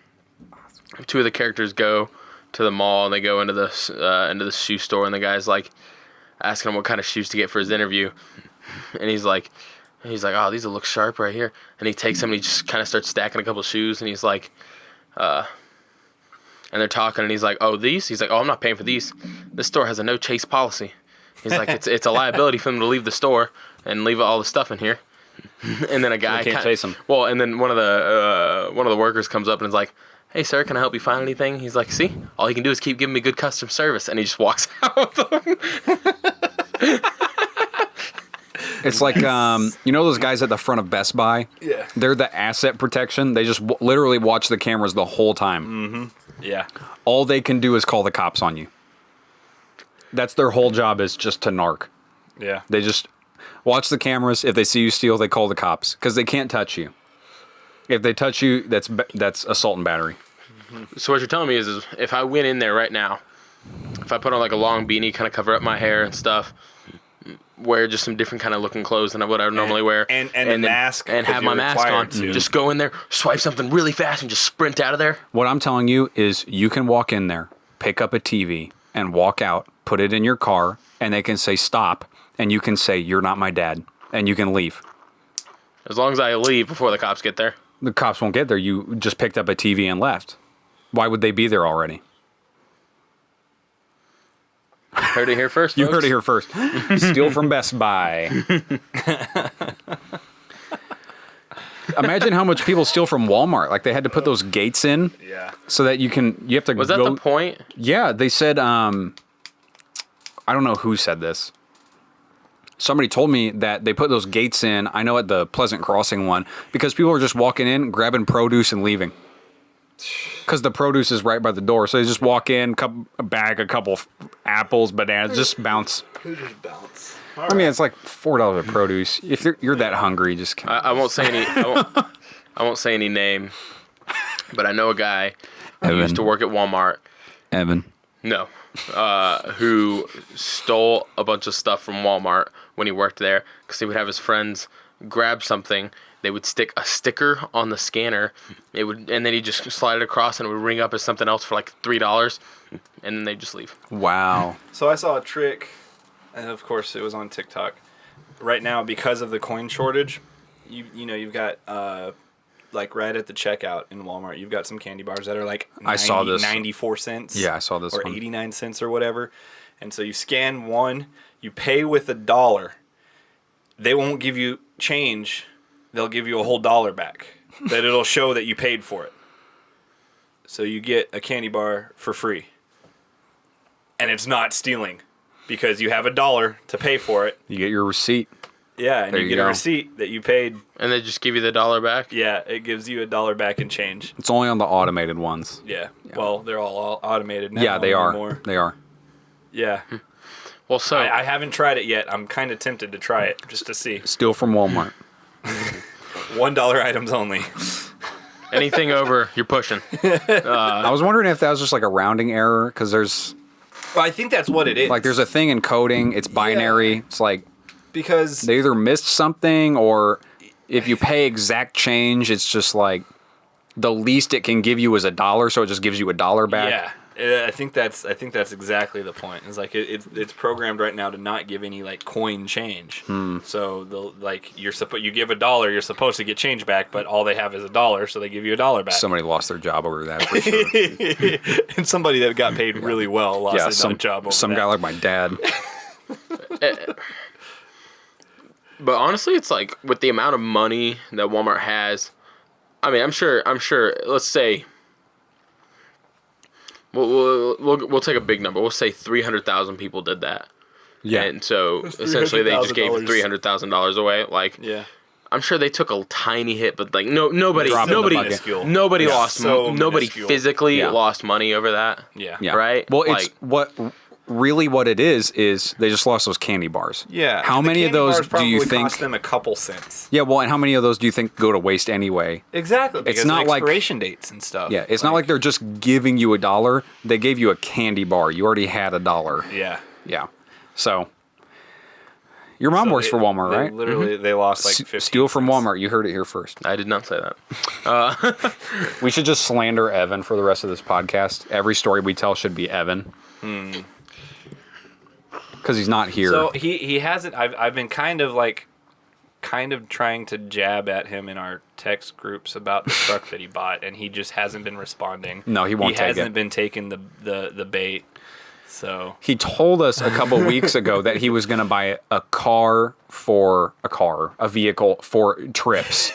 two of the characters go to the mall and they go into the shoe store and the guy's like asking him what kind of shoes to get for his interview, and he's like, oh, these will look sharp right here, and he takes them and he just kind of starts stacking a couple shoes, and he's like, and they're talking and he's like, oh, these? He's like, oh, I'm not paying for these. This store has a no chase policy. He's like, it's a liability for them to leave the store and leave all the stuff in here. And then a guy can't chase him. Well, and then one of the workers comes up and is like, hey, sir, can I help you find anything? He's like, see, all you can do is keep giving me good customer service. And he just walks out with them. It's like, you know those guys at the front of Best Buy? Yeah. They're the asset protection. They just literally watch the cameras the whole time. Yeah. All they can do is call the cops on you. That's their whole job, is just to narc. Yeah. They just watch the cameras. If they see you steal, they call the cops because they can't touch you. If they touch you, that's assault and battery. So what you're telling me is if I went in there right now, if I put on like a long beanie, kind of cover up my hair and stuff, wear just some different kind of looking clothes than what I would normally wear, and a mask, and have my mask on, just go in there, swipe something really fast, and just sprint out of there. What I'm telling you is you can walk in there, pick up a TV, and walk out, put it in your car, and they can say stop, and you can say, you're not my dad, and you can leave. As long as I leave before the cops get there. The cops won't get there. You just picked up a TV and left. Why would they be there already? Heard it here first, You folks. heard it here first. Steal from Best Buy. Imagine how much people steal from Walmart. Like they had to put those gates in Yeah. so that you have to Was that go. the point? Yeah, they said, I don't know who said this. Somebody told me that they put those gates in, I know at the Pleasant Crossing one, because people are just walking in, grabbing produce and leaving. Because the produce is right by the door. So they just walk in, a couple apples, bananas, just bounce. Who just bounce? I mean, it's like $4 of produce. If you're that hungry, just... I won't say any. I won't say any name, but I know a guy who Evan. used to work at Walmart. Evan. No, who stole a bunch of stuff from Walmart when he worked there because he would have his friends grab something. They would stick a sticker on the scanner. And then he'd just slide it across, and it would ring up as something else for like $3, and then they just leave. Wow. So I saw a trick, and of course it was on TikTok. Right now, because of the coin shortage, you've got like right at the checkout in Walmart, you've got some candy bars that are like 94 cents. Yeah, I saw this or one. 89 cents or whatever. And so you scan one, you pay with $1. They won't give you change. They'll give you a whole dollar back. That it'll show that you paid for it. So you get a candy bar for free. And it's not stealing because you have $1 to pay for it. You get your receipt. Yeah, and There you you get a go. receipt that you paid. And they just give you the $1 back. Yeah, it gives you $1 back in change. It's only on the automated ones. Yeah. Well, they're all automated now. Yeah, they are. anymore. They are. Yeah. Well, so I haven't tried it yet. I'm kind of tempted to try it just to see. Steal from Walmart. $1 items only. anything over, you're pushing. I was wondering if that was just like a rounding error because there's Well, I think that's what it is. like there's a thing in coding. It's binary. Yeah. It's like because they either missed something or if you pay exact change, it's just like the least it can give you is $1, so it just gives you $1 back. Yeah, I think that's exactly the point. It's like it's programmed right now to not give any like coin change. So they'll like you give $1, you're supposed to get change back, but all they have is $1, so they give you $1 back. Somebody lost their job over that for sure. And somebody that got paid really well lost their job over some that. guy like my dad. But honestly, it's like with the amount of money that Walmart has, I mean, I'm sure. Let's say we'll take a big number. We'll say 300,000 people did that. Yeah. And so essentially they just gave $300,000 away. Like, Yeah. I'm sure they took a tiny hit, but like nobody Dropped in the bucket. Minuscule. lost, So nobody minuscule. physically Yeah. lost money over that. Yeah. Yeah. Right? Well, Like- it's what it is they just lost those candy bars. Yeah. How The many of candy those bars do you probably think? cost them a couple cents? Yeah. Well, and how many of those do you think go to waste anyway? Exactly. Because not of like- expiration dates and stuff. Yeah. It's not like they're just giving you $1. They gave you a candy bar. You already had $1. Yeah. Yeah. So your mom works for Walmart, they right? Literally, they lost like 15 Steal from cents. Walmart. You heard it here first. I did not say that. We should just slander Evan for the rest of this podcast. Every story we tell should be Evan. Because he's not here. So he hasn't. I've been kind of trying to jab at him in our text groups about the truck that he bought, and he just hasn't been responding. No, he won't take it. He hasn't been taking the bait. So He told us a couple weeks ago that he was going to buy a vehicle for trips.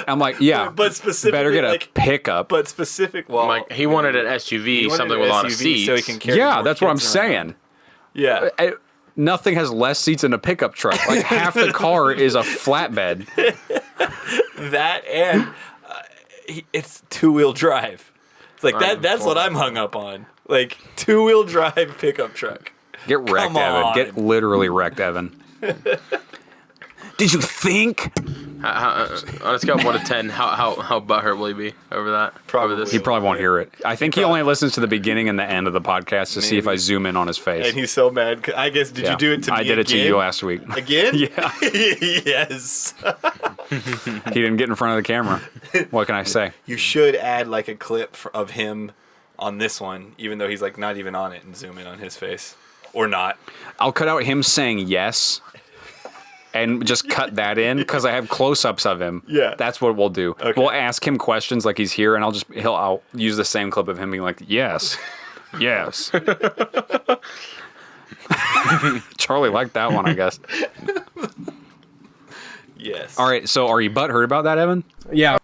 I'm like, yeah, But specifically, better get a like- pickup. but specific. Well, Like he wanted an SUV, he wanted something an with a lot of SUV seats. so he can carry Yeah, more that's what I'm kids around. saying. Yeah. Nothing has less seats than a pickup truck. Like half the car is a flatbed. That and it's 2-wheel drive. It's like that's what I'm hung up on. Like 2-wheel drive pickup truck. Get wrecked, Come Evan. on. Get literally wrecked, Evan. Did you think? On a scale of 1 to 10, how butthurt will he be over that? Probably. Over this? He probably won't hear it. I think he only listens to the beginning and the end of the podcast to see if I zoom in on his face. And he's so mad. I guess did Yeah. you do it to me? I did it to again? you last week. Again? Yeah. Yes. He didn't get in front of the camera. What can I say? You should add like a clip of him on this one, even though he's like not even on it, and zoom in on his face. Or not. I'll cut out him saying yes and just cut that in because I have close-ups of him. Yeah. That's what we'll do. Okay. We'll ask him questions like he's here and I'll use the same clip of him being like, yes, yes. Charlie liked that one, I guess. Yes. All right, so are you butthurt about that, Evan? Yeah.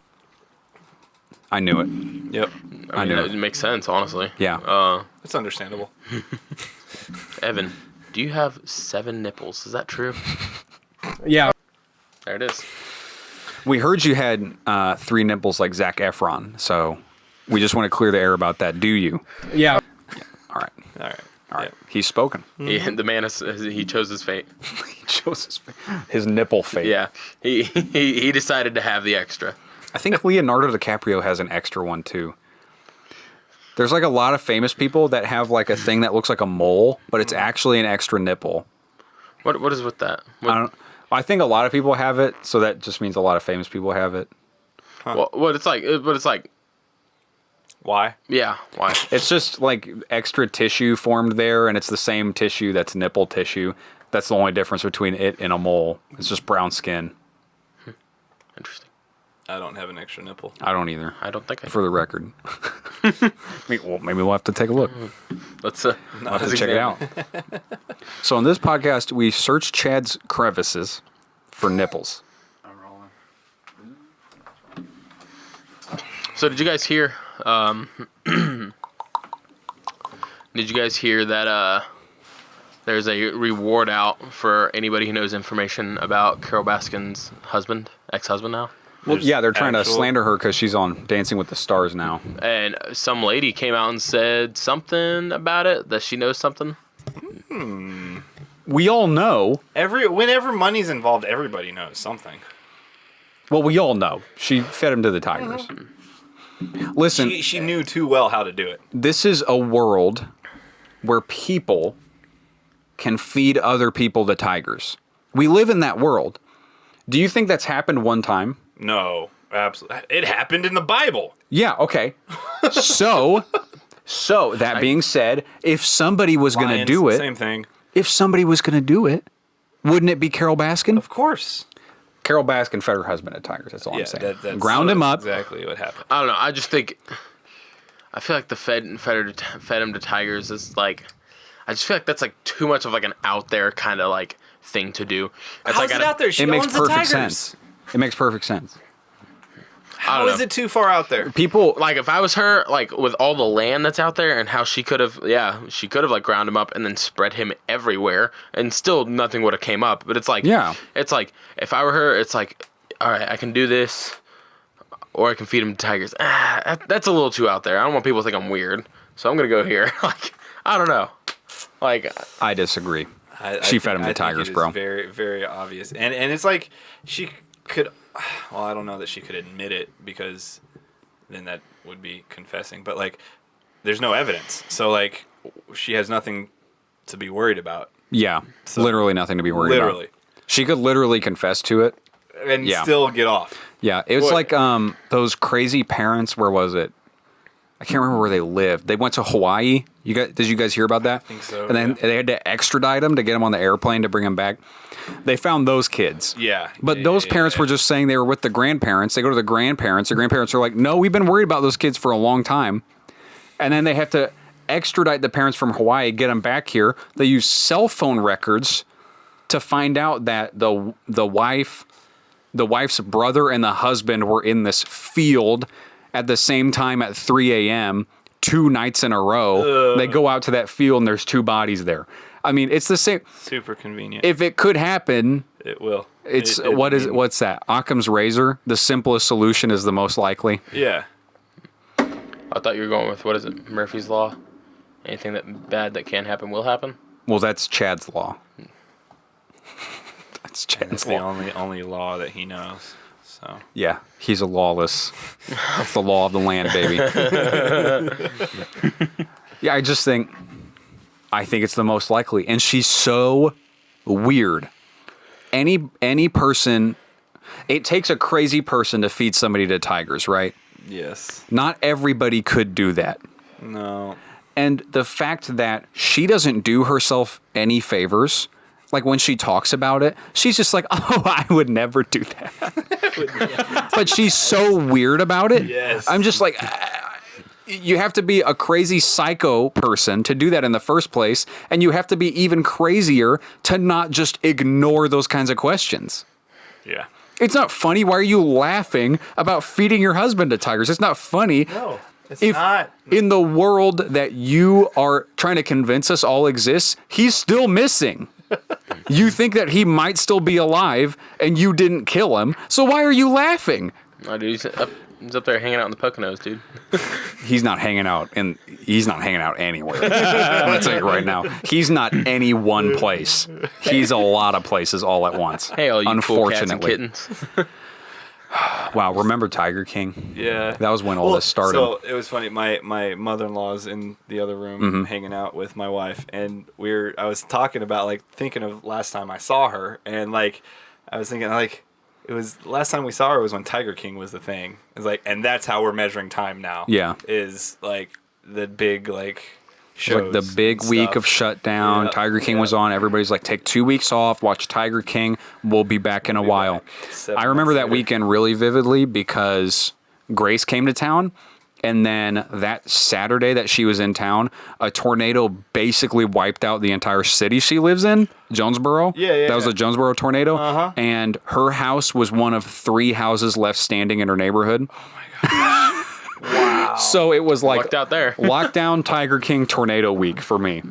I knew it. Yep. I mean, knew it makes sense, honestly. Yeah. It's understandable. Evan, do you have 7 nipples? Is that true? Yeah. There it is. We heard you had 3 nipples like Zac Efron, so we just want to clear the air about that. Do you? Yeah. All right. All right. All right. He's spoken. The man he chose his fate. He chose his nipple fate. Yeah, he decided to have the extra. I think Leonardo DiCaprio has an extra one too. There's like a lot of famous people that have like a thing that looks like a mole, but it's actually an extra nipple. What is with that? I think a lot of people have it, so that just means a lot of famous people have it. What it's like? Why? Yeah, why? It's just like extra tissue formed there, and it's the same tissue that's nipple tissue. That's the only difference between it and a mole. It's just brown skin. Interesting. I don't have an extra nipple. I don't either. I don't think I. For the record. Maybe we'll have to take a look. Let's We'll have to check it out. So on this podcast, we search Chad's crevices for nipples. So did you guys hear? Did you guys hear that? There's a reward out for anybody who knows information about Carol Baskin's ex-husband now. Well, yeah, they're trying to actual- slander her because she's on Dancing with the Stars now. And some lady came out and said something about it, that she knows something. We all know. Whenever money's involved, everybody knows something. Well, we all know. She fed him to the tigers. Listen, She knew too well how to do it. this is a world where people can feed other people the tigers. We live in that world. Do you think that's happened one time? No, absolutely. It happened in the Bible. Yeah, okay. So that being said, if somebody was going to Lions, do it, Same thing. if somebody was going to do it, wouldn't it be Carol Baskin? Of course. Carol Baskin fed her husband at tigers. That's all I'm Yeah, saying. that's Ground him up. Exactly what happened. I don't know. I just think. I feel like the fed him to tigers is like. I just feel like that's like too much of like an out there kind of like thing to do. It's How's like it out there? She It makes owns the perfect Tigers. sense. It makes perfect sense. How is it too far out there? People Like if I was her, like with all the land that's out there and how she could have like ground him up and then spread him everywhere and still nothing would have came up. But it's like, it's like if I were her, it's like, all right, I can do this, or I can feed him to tigers. That's a little too out there. I don't want people to think I'm weird, so I'm gonna go here. Like I don't know. Like I disagree. She fed him to tigers, bro. Very, very obvious. And it's like she could. Well, I don't know that she could admit it because then that would be confessing. But like, there's no evidence, so like, she has nothing to be worried about. Yeah, so, literally nothing to be worried about. Literally, she could literally confess to it and still get off. Yeah, it was like those crazy parents. Where was it? I can't remember where they lived. They went to Hawaii. Did you guys hear about that? I think so. And then they had to extradite them to get them on the airplane to bring them back. They found those kids. Yeah. But those parents were just saying they were with the grandparents. They go to the grandparents. The grandparents are like, no, we've been worried about those kids for a long time. And then they have to extradite the parents from Hawaii, get them back here. They use cell phone records to find out that the wife's brother and the husband were in this field at the same time at 3 a.m. 2 nights in a row. They go out to that field and there's 2 bodies there. I mean, it's the same. Super convenient. If it could happen, it will. It's what's that? Occam's razor. The simplest solution is the most likely. Yeah. I thought you were going with what is it? Murphy's law. Anything that bad that can happen will happen. Well, that's Chad's law. That's Chad's law. The only law that he knows. So yeah, he's a lawless. It's the law of the land, baby. Yeah, I think it's the most likely, and she's so weird. Any person, it takes a crazy person to feed somebody to tigers, right? Yes. Not everybody could do that. No. And the fact that she doesn't do herself any favors. Like when she talks about it, she's just like, oh, I would never do that. But she's so weird about it. Yes. I'm just like, you have to be a crazy psycho person to do that in the first place. And you have to be even crazier to not just ignore those kinds of questions. Yeah. It's not funny. Why are you laughing about feeding your husband to tigers? It's not funny. No, it's not. In the world that you are trying to convince us all exists, he's still missing. You think that he might still be alive and you didn't kill him, so why are you laughing? Oh, dude, he's up there hanging out in the Poconos, dude. He's not hanging out anywhere. I'm gonna tell you right now. He's not any one place. He's a lot of places all at once. Hey, all you unfortunately. cool cats and kittens. Wow, remember Tiger King? Yeah. That was when all this started. So it was funny. My mother-in-law's in the other room hanging out with my wife, and I was talking about, like, thinking of last time I saw her, and, like, I was thinking, like, it was last time we saw her was when Tiger King was the thing. It's like, and that's how we're measuring time now. Yeah. Is, like, the big, like, shows. Like the big week of shutdown. Yep. Tiger King was on. Everybody's like, take 2 weeks off, watch Tiger King. We'll be back in a while. I remember that weekend really vividly because Grace came to town. And then that Saturday that she was in town, a tornado basically wiped out the entire city she lives in, Jonesboro. Yeah. That was a Jonesboro tornado. Uh-huh. And her house was one of 3 houses left standing in her neighborhood. Oh my gosh. Wow. So it was like lucked out there. Lockdown, Tiger King, tornado week for me.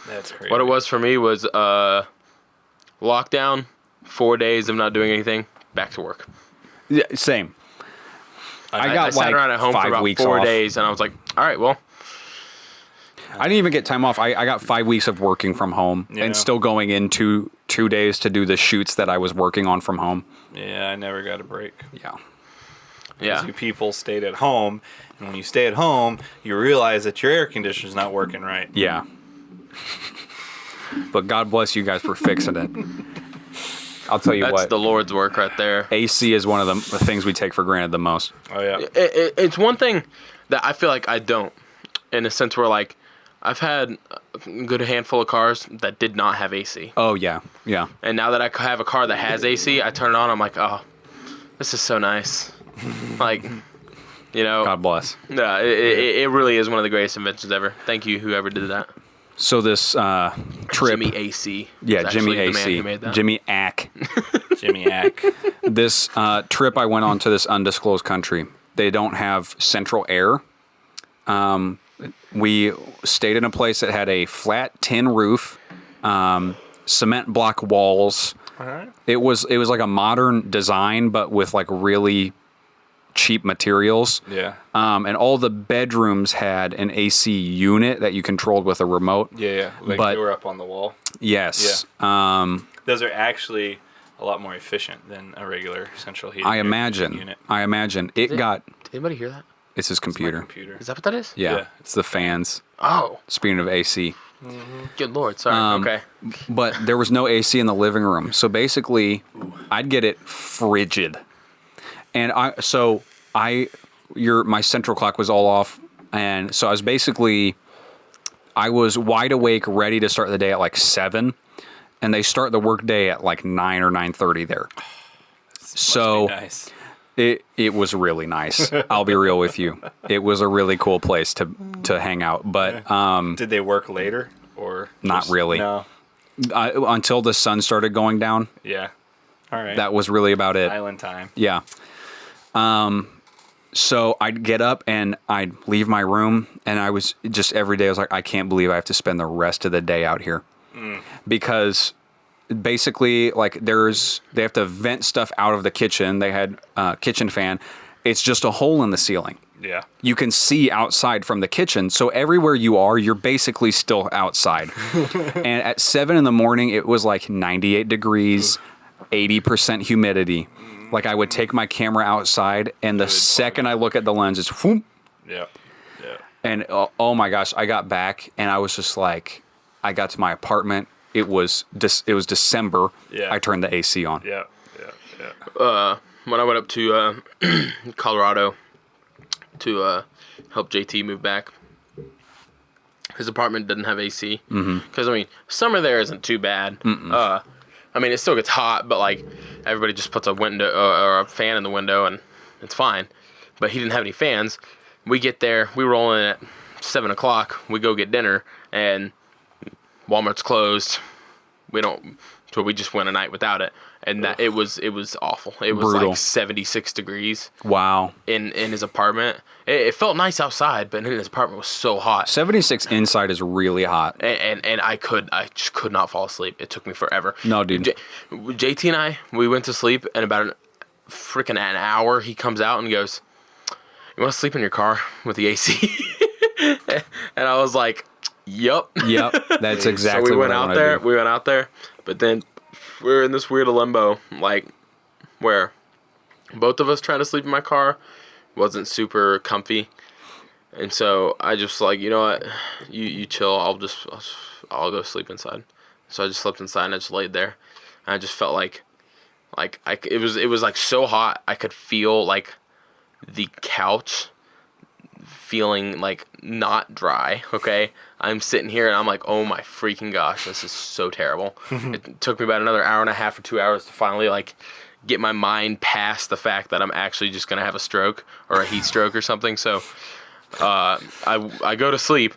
That's crazy. What it was for me was lockdown, 4 days of not doing anything, back to work. Yeah, same. I sat around at home for about 4 days, and I was like, all right, well. I didn't even get time off. I got 5 weeks of working from home and still going in 2 days to do the shoots that I was working on from home. Yeah, I never got a break. Yeah. Yeah. You people stayed at home, and when you stay at home, you realize that your air conditioner's not working right. Yeah. But God bless you guys for fixing it. I'll tell you That's what. the Lord's work right there. AC is one of the things we take for granted the most. Oh, yeah. It's one thing that I feel like I don't, in a sense where, like, I've had a good handful of cars that did not have AC. Oh, yeah. Yeah. And now that I have a car that has AC, I turn it on, I'm like, oh, this is so nice. Like, you know. God bless. Yeah, it really is one of the greatest inventions ever. Thank you, whoever did that. So this trip, Jimmy AC. yeah, is Jimmy actually the man AC, who made that. Jimmy Ack. Jimmy Ack. This trip I went on to this undisclosed country. They don't have central air. We stayed in a place that had a flat tin roof, cement block walls. All right. It was like a modern design, but with like really cheap materials. Yeah. And all the bedrooms had an AC unit that you controlled with a remote. Yeah. Like But- they were up on the wall. Yes. Those are actually a lot more efficient than a regular central heating I air imagine. unit. I imagine it got. Did anybody hear that? It's his My computer. computer. Is that what that is? Yeah, Yeah. it's the fans. Oh, Speaking of AC, good lord. Sorry. Okay. but there was no AC in the living room, so basically, I'd get it frigid, and my central clock was all off, and so I was wide awake, ready to start the day at like 7, and they start the work day at like 9 or 9:30 there. So Must be nice. it was really nice. I'll be real with you. It was a really cool place to hang out, but Did they work later or Not just- really. No. until the sun started going down, Yeah. All right. that was really about it. island time. Yeah. So I'd get up and I'd leave my room, and I was just every day I was like, I can't believe I have to spend the rest of the day out here, because basically like they have to vent stuff out of the kitchen. They had a kitchen fan. It's just a hole in the ceiling. Yeah. You can see outside from the kitchen. So everywhere you are, you're basically still outside. And at 7 a.m, it was like 98 degrees, 80% humidity. Like I would take my camera outside, and the second I look at the lens, it's whoop. Yeah. Yeah. And oh my gosh, I got back and I was just like, I got to my apartment. It was December. Yeah. I turned the AC on. Yeah. Yeah. Yeah. When I went up to Colorado to help JT move back, his apartment didn't have AC. Because, I mean, summer there isn't too bad. I mean, it still gets hot, but, like, everybody just puts a window or a fan in the window, and it's fine. But he didn't have any fans. We get there. We roll in at 7 o'clock. We go get dinner, and Walmart's closed. So we just went a night without it. And that it was awful. It was Brutal. like 76 degrees Wow. in his apartment. It felt nice outside, but in his apartment was so hot. 76 inside is really hot. And I just could not fall asleep. It took me forever. No, dude. JT and I, we went to sleep, and about an hour, he comes out and goes, "You want to sleep in your car with the AC?" And I was like, "Yup." Yep. That's exactly So we what went I out want there. to do. We went out there, but then we were in this weird limbo, like where both of us trying to sleep in my car wasn't super comfy, and so I just like, you know what, you chill. I'll go sleep inside. So I just slept inside and I just laid there, and I just felt like it was like so hot I could feel like the couch feeling like not dry. Okay, I'm sitting here and I'm like, oh my freaking gosh, this is so terrible. It took me about another hour and a half or 2 hours to finally like get my mind past the fact that I'm actually just gonna have a stroke or a heat stroke or something. So I go to sleep,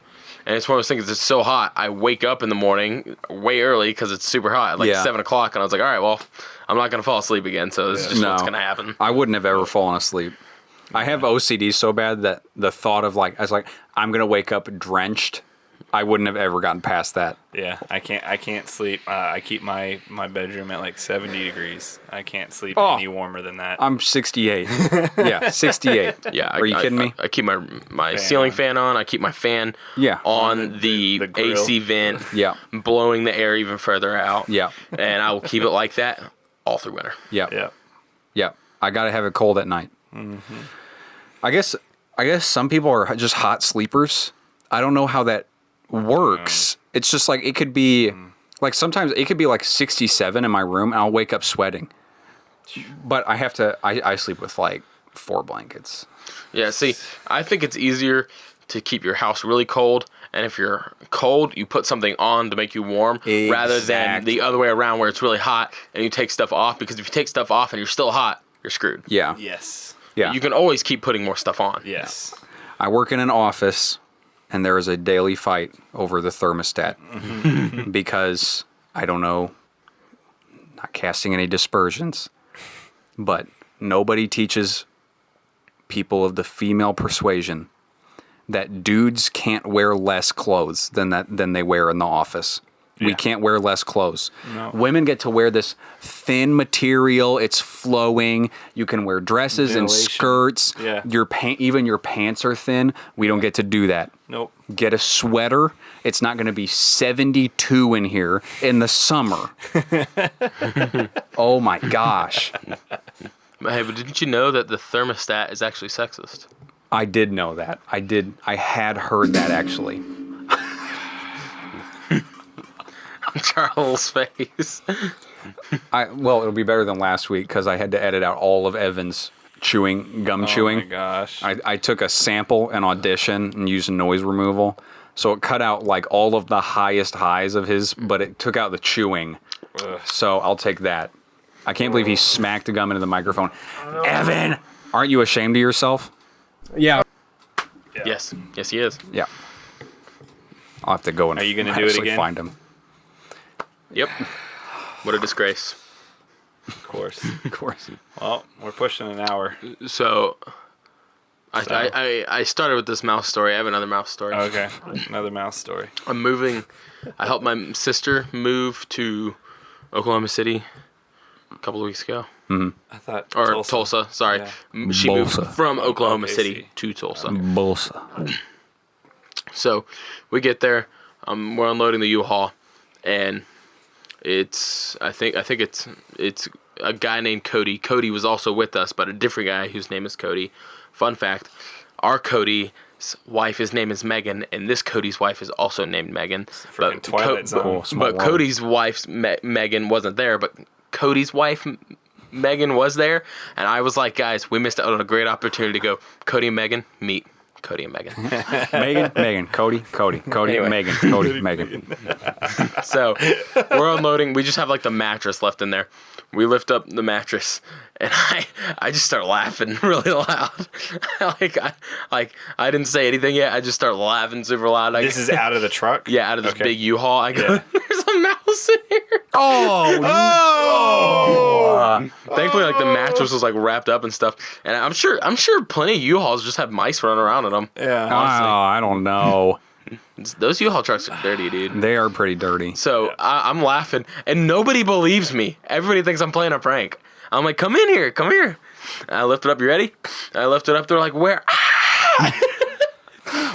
and it's one of those things. It's so hot. I wake up in the morning way early because it's super hot, like 7 o'clock, and I was like, all right, well, I'm not gonna fall asleep again. So this is just what's gonna happen. I wouldn't have ever fallen asleep. I have OCD so bad that the thought of like, I was like, I'm going to wake up drenched. I wouldn't have ever gotten past that. Yeah, I can't sleep. I keep my bedroom at like 70 degrees. I can't sleep Oh. any warmer than that. I'm 68. Yeah, 68. Yeah, Are you kidding me? I keep my ceiling fan on. I keep my fan Yeah. on the grill. AC vent, Yeah. blowing the air even further out. Yeah. And I will keep it like that all through winter. Yeah. Yeah. Yeah. I got to have it cold at night. I guess some people are just hot sleepers. I don't know how that works. It's just like it could be like sometimes it could be like 67 in my room and I'll wake up sweating. But I sleep with like 4 blankets. Yeah, see, I think it's easier to keep your house really cold, and if you're cold, you put something on to make you warm, rather than Exactly. the other way around where it's really hot and you take stuff off, because if you take stuff off and you're still hot, you're screwed. Yeah. Yes. Yeah. You can always keep putting more stuff on. Yes. I work in an office and there is a daily fight over the thermostat because I don't know, not casting any dispersions, but nobody teaches people of the female persuasion that dudes can't wear less clothes than they wear in the office. We Yeah. can't wear less clothes. No. Women get to wear this thin material. It's flowing. You can wear dresses and Ventilation. skirts. Yeah. Even your pants are thin. We don't get to do that. Nope. Get a sweater. It's not going to be 72 in here in the summer. Oh my gosh. Hey, but didn't you know that the thermostat is actually sexist? I did know that. I had heard that actually. Charles' face. Well, it'll be better than last week because I had to edit out all of Evan's gum Oh my chewing. gosh. I took a sample and audition and used noise removal. So it cut out like all of the highest highs of his, but it took out the chewing. Ugh. So I'll take that. I can't believe he smacked the gum into the microphone. Evan, aren't you ashamed of yourself? Yeah. Yeah. Yes, he is. Yeah. I'll have to go and Are you gonna do it actually again? find him. Yep. What a disgrace. Of course. Of course. Well, we're pushing an hour. So, I started with this mouse story. I have another mouse story. Okay. Another mouse story. I'm moving. I helped my sister move to Oklahoma City a couple of weeks ago. I thought Or Tulsa, sorry. Yeah. She moved Tulsa. from Oklahoma Okay, City see. to Tulsa. Bolsa. So we get there. We're unloading the U-Haul, and I think it's a guy named Cody. Cody was also with us, but a different guy whose name is Cody. Fun fact: our Cody's wife, his name is Megan, and this Cody's wife is also named Megan. freaking Twilight Zone. Cool, small But world. Cody's wife's Megan wasn't there, but Cody's wife Megan was there, and I was like, guys, we missed out on a great opportunity to go. Cody and Megan meet. Cody and Megan. Megan, Cody, Anyway. Megan, Cody, Megan. So we're unloading. We just have like the mattress left in there. We lift up the mattress, and I just start laughing really loud. I didn't say anything yet. I just start laughing super loud. This is out of the truck? yeah, out of this Okay. big U-Haul. I go, Yeah. there's a mouse in here. Oh! Thankfully, like the mattress was like wrapped up and stuff. And I'm sure plenty of U-Hauls just have mice running around in them. Yeah. Oh, I don't know. Those U-Haul trucks are dirty, dude. They are pretty dirty. So I'm laughing, and nobody believes me. Everybody thinks I'm playing a prank. I'm like, come in here, come here. And I lift it up. You ready? I lift it up. They're like, where?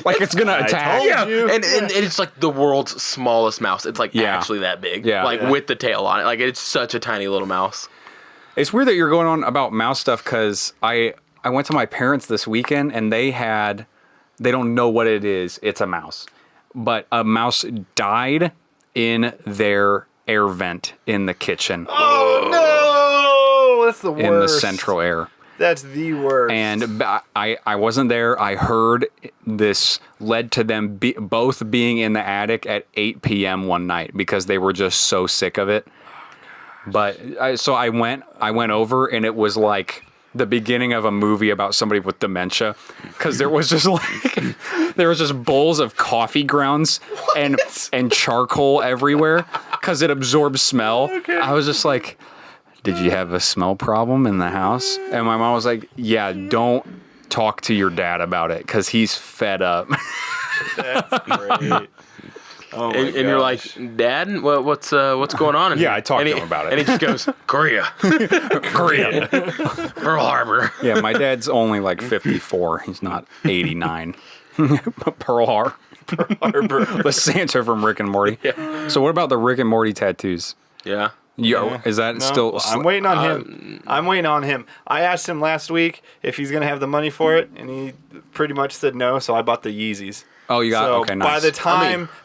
Like it's gonna attack. told Yeah, you. and it's like the world's smallest mouse. It's like Yeah. actually that big. Yeah. Like Yeah. with the tail on it. Like it's such a tiny little mouse. It's weird that you're going on about mouse stuff because I went to my parents this weekend and they don't know what it is. It's a mouse. But a mouse died in their air vent in the kitchen Oh, no! That's the worst. in the central air. That's the worst. And I wasn't there. I heard this led to them both being in the attic at 8 p.m. one night because they were just so sick of it. But so I went over and it was like the beginning of a movie about somebody with dementia because there was just bowls of coffee grounds and charcoal everywhere because it absorbs smell. Okay. I was just like, did you have a smell problem in the house? And my mom was like, yeah, don't talk to your dad about it because he's fed up. That's great. Oh my And you're like, gosh. Dad, what's going on? In Yeah, here?" I talked And to he- him about it. And he just goes, Korea, Korea. Pearl Harbor. Yeah, my dad's only like 54. He's not 89. Pearl Harbor. Harbor. The Santa from Rick and Morty. Yeah. So what about the Rick and Morty tattoos? Yeah. Yeah. Is that No, still... I'm waiting on him. I'm waiting on him. I asked him last week if he's gonna have the money for it, and he pretty much said no. So I bought the Yeezys. Oh, you got... So okay, nice.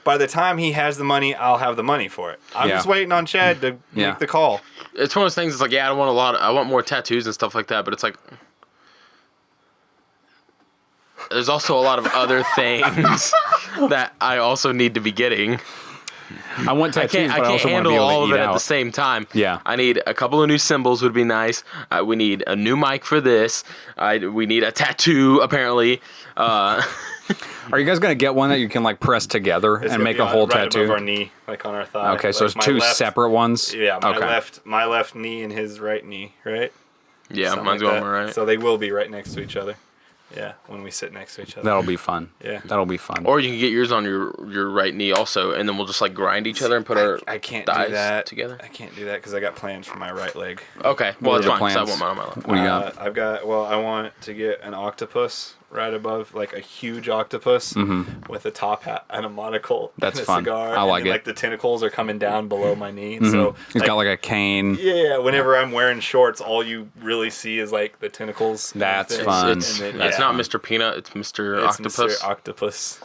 by the time he has the money, I'll have the money for it. I'm Yeah. just waiting on Chad to Yeah. make the call. It's one of those things. It's like, yeah, I want more tattoos and stuff like that. But it's like, there's also a lot of other things that I also need to be getting. I want I tattoos, can't. but I I can't also want to handle be able all to of eat it at out. the same time. Yeah. I need a couple of new symbols would be nice. We need a new mic for this. We need a tattoo apparently. Are you guys gonna get one that you can like press together It's and gonna make be a whole right tattoo? above our knee, like on our thigh. Okay, so like it's two separate ones. Yeah, Okay. my left knee and his right knee, right? Yeah, Something mine's like going that. right. So they will be right next to each other. Yeah, when we sit next to each other. That'll be fun. Yeah. That'll be fun. Or you can get yours on your right knee also, and then we'll just like grind each other and put our I can't thighs do that together. I can't do that because I got plans for my right leg. Okay, well What that's are the fine. 'Cause I plans? want mine on my left. What do you got? I've got. Well, I want to get an octopus right above, like a huge octopus with a top hat and a monocle. Mm-hmm. That's and a fun. Cigar, I like and then, it. Like the tentacles are coming down below my knee, so He's got like a cane. yeah. Whenever I'm wearing shorts, all you really see is like the tentacles. and That's things. fun. It's, And then, it's yeah. not Mr. Peanut. It's Mr. It's Octopus. Mr. Octopus.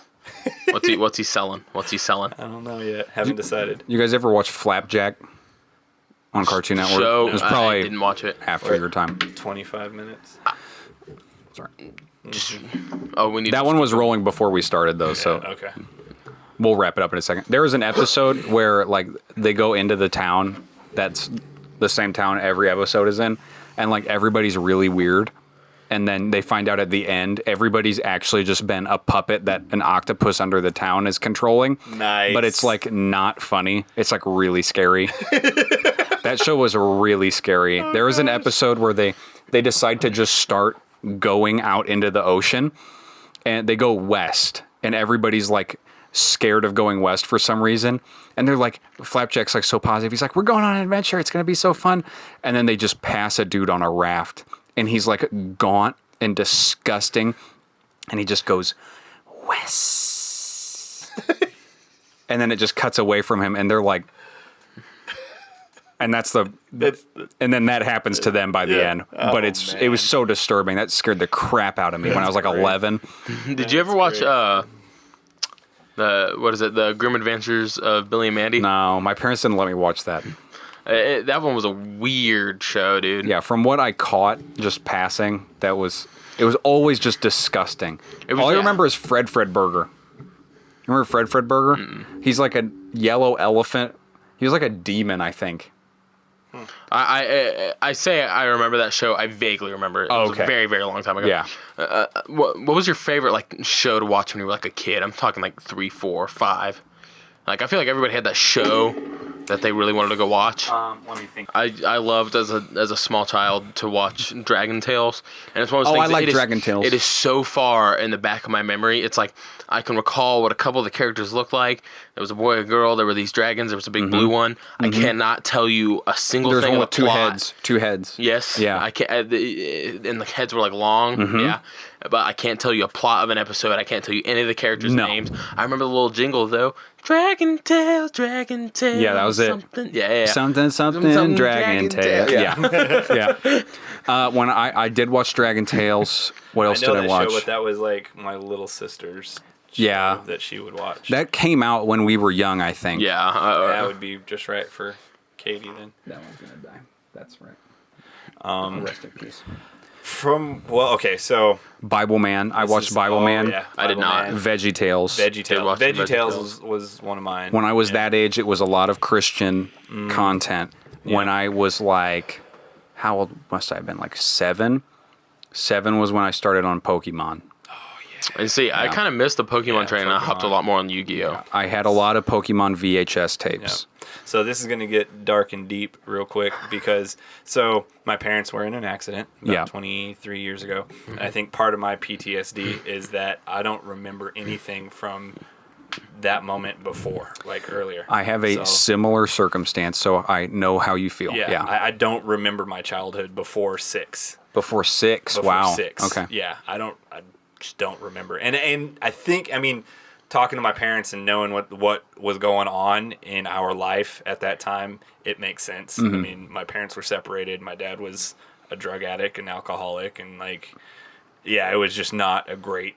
What's he selling? What's he selling? I don't know yet. Haven't decided. You guys ever watch Flapjack on Cartoon Network? Show. It was I probably didn't watch it. after your time. 25 minutes. Sorry. Just we need That one was rolling before we started though, so Okay. we'll wrap it up in a second. There was an episode where like they go into the town that's the same town every episode is in, and like everybody's really weird. And then they find out at the end, everybody's actually just been a puppet that an octopus under the town is controlling. Nice. But it's like not funny. It's like really scary. That show was really scary. There was an episode where they decide to just start going out into the ocean, and they go west, and everybody's like scared of going west for some reason. And they're like, Flapjack's like so positive. He's like, we're going on an adventure. It's going to be so fun. And then they just pass a dude on a raft, and he's like gaunt and disgusting. And he just goes, west. And then it just cuts away from him, and they're like, and that's and then that happens to them by the end. But it was so disturbing. That scared the crap out of me when I was like 11. Did you ever watch the Grim Adventures of Billy and Mandy? No, my parents didn't let me watch that. That one was a weird show, dude. Yeah, from what I caught, just passing, it was always just disgusting. All I remember is Fred Burger. You remember Fred Burger? He's like a yellow elephant. He was like a demon, I think. I say I remember that show. I vaguely remember it. It was Okay. a very, very long time ago. Yeah. What was your favorite like show to watch when you were like a kid? I'm talking like 3, 4, 5. Like I feel like everybody had that show that they really wanted to go watch. Let me think. I loved as a small child to watch Dragon Tales, and it's one of those Oh, things. I like it is- Dragon Tales. It is so far in the back of my memory. It's like I can recall what a couple of the characters looked like. There was a boy, a girl. There were these dragons. There was a big blue one. I cannot tell you a single There's thing one of with the plot. two heads. Yes. Yeah. I can't. And the heads were like long. Yeah. But I can't tell you a plot of an episode. I can't tell you any of the characters' No. names. I remember the little jingle though. Dragon Tales, Dragon Tales. Yeah, that was it. Something. Yeah. Something, Something Dragon Tales. Tales. Yeah. When I did watch Dragon Tales, what else I know did I that watch? show, but that was like my little sister's show Yeah. that she would watch. That came out when we were young, I think. Yeah. That would be just right for Katie then. That one's gonna die. That's right. Rest in peace. Okay, so Bible Man. I watched Bible Man. Yeah, I did not. Veggie Tales. VeggieTales. watch the VeggieTales was one of mine. When I was that age, it was a lot of Christian content. When I was like, how old must I have been? Like 7? 7 was when I started on Pokemon. And see, I kind of missed the Pokemon train, and I hopped a lot more on Yu-Gi-Oh. I had a lot of Pokemon VHS tapes. So this is going to get dark and deep real quick because my parents were in an accident about 23 years ago. And I think part of my PTSD is that I don't remember anything from that moment before, like earlier. I have a similar circumstance, so I know how you feel. Yeah. I don't remember my childhood before 6. Before 6? Before Wow. 6. Okay. Yeah, I just don't remember. And I think, talking to my parents and knowing what was going on in our life at that time, it makes sense. My parents were separated. My dad was a drug addict and alcoholic, and it was just not a great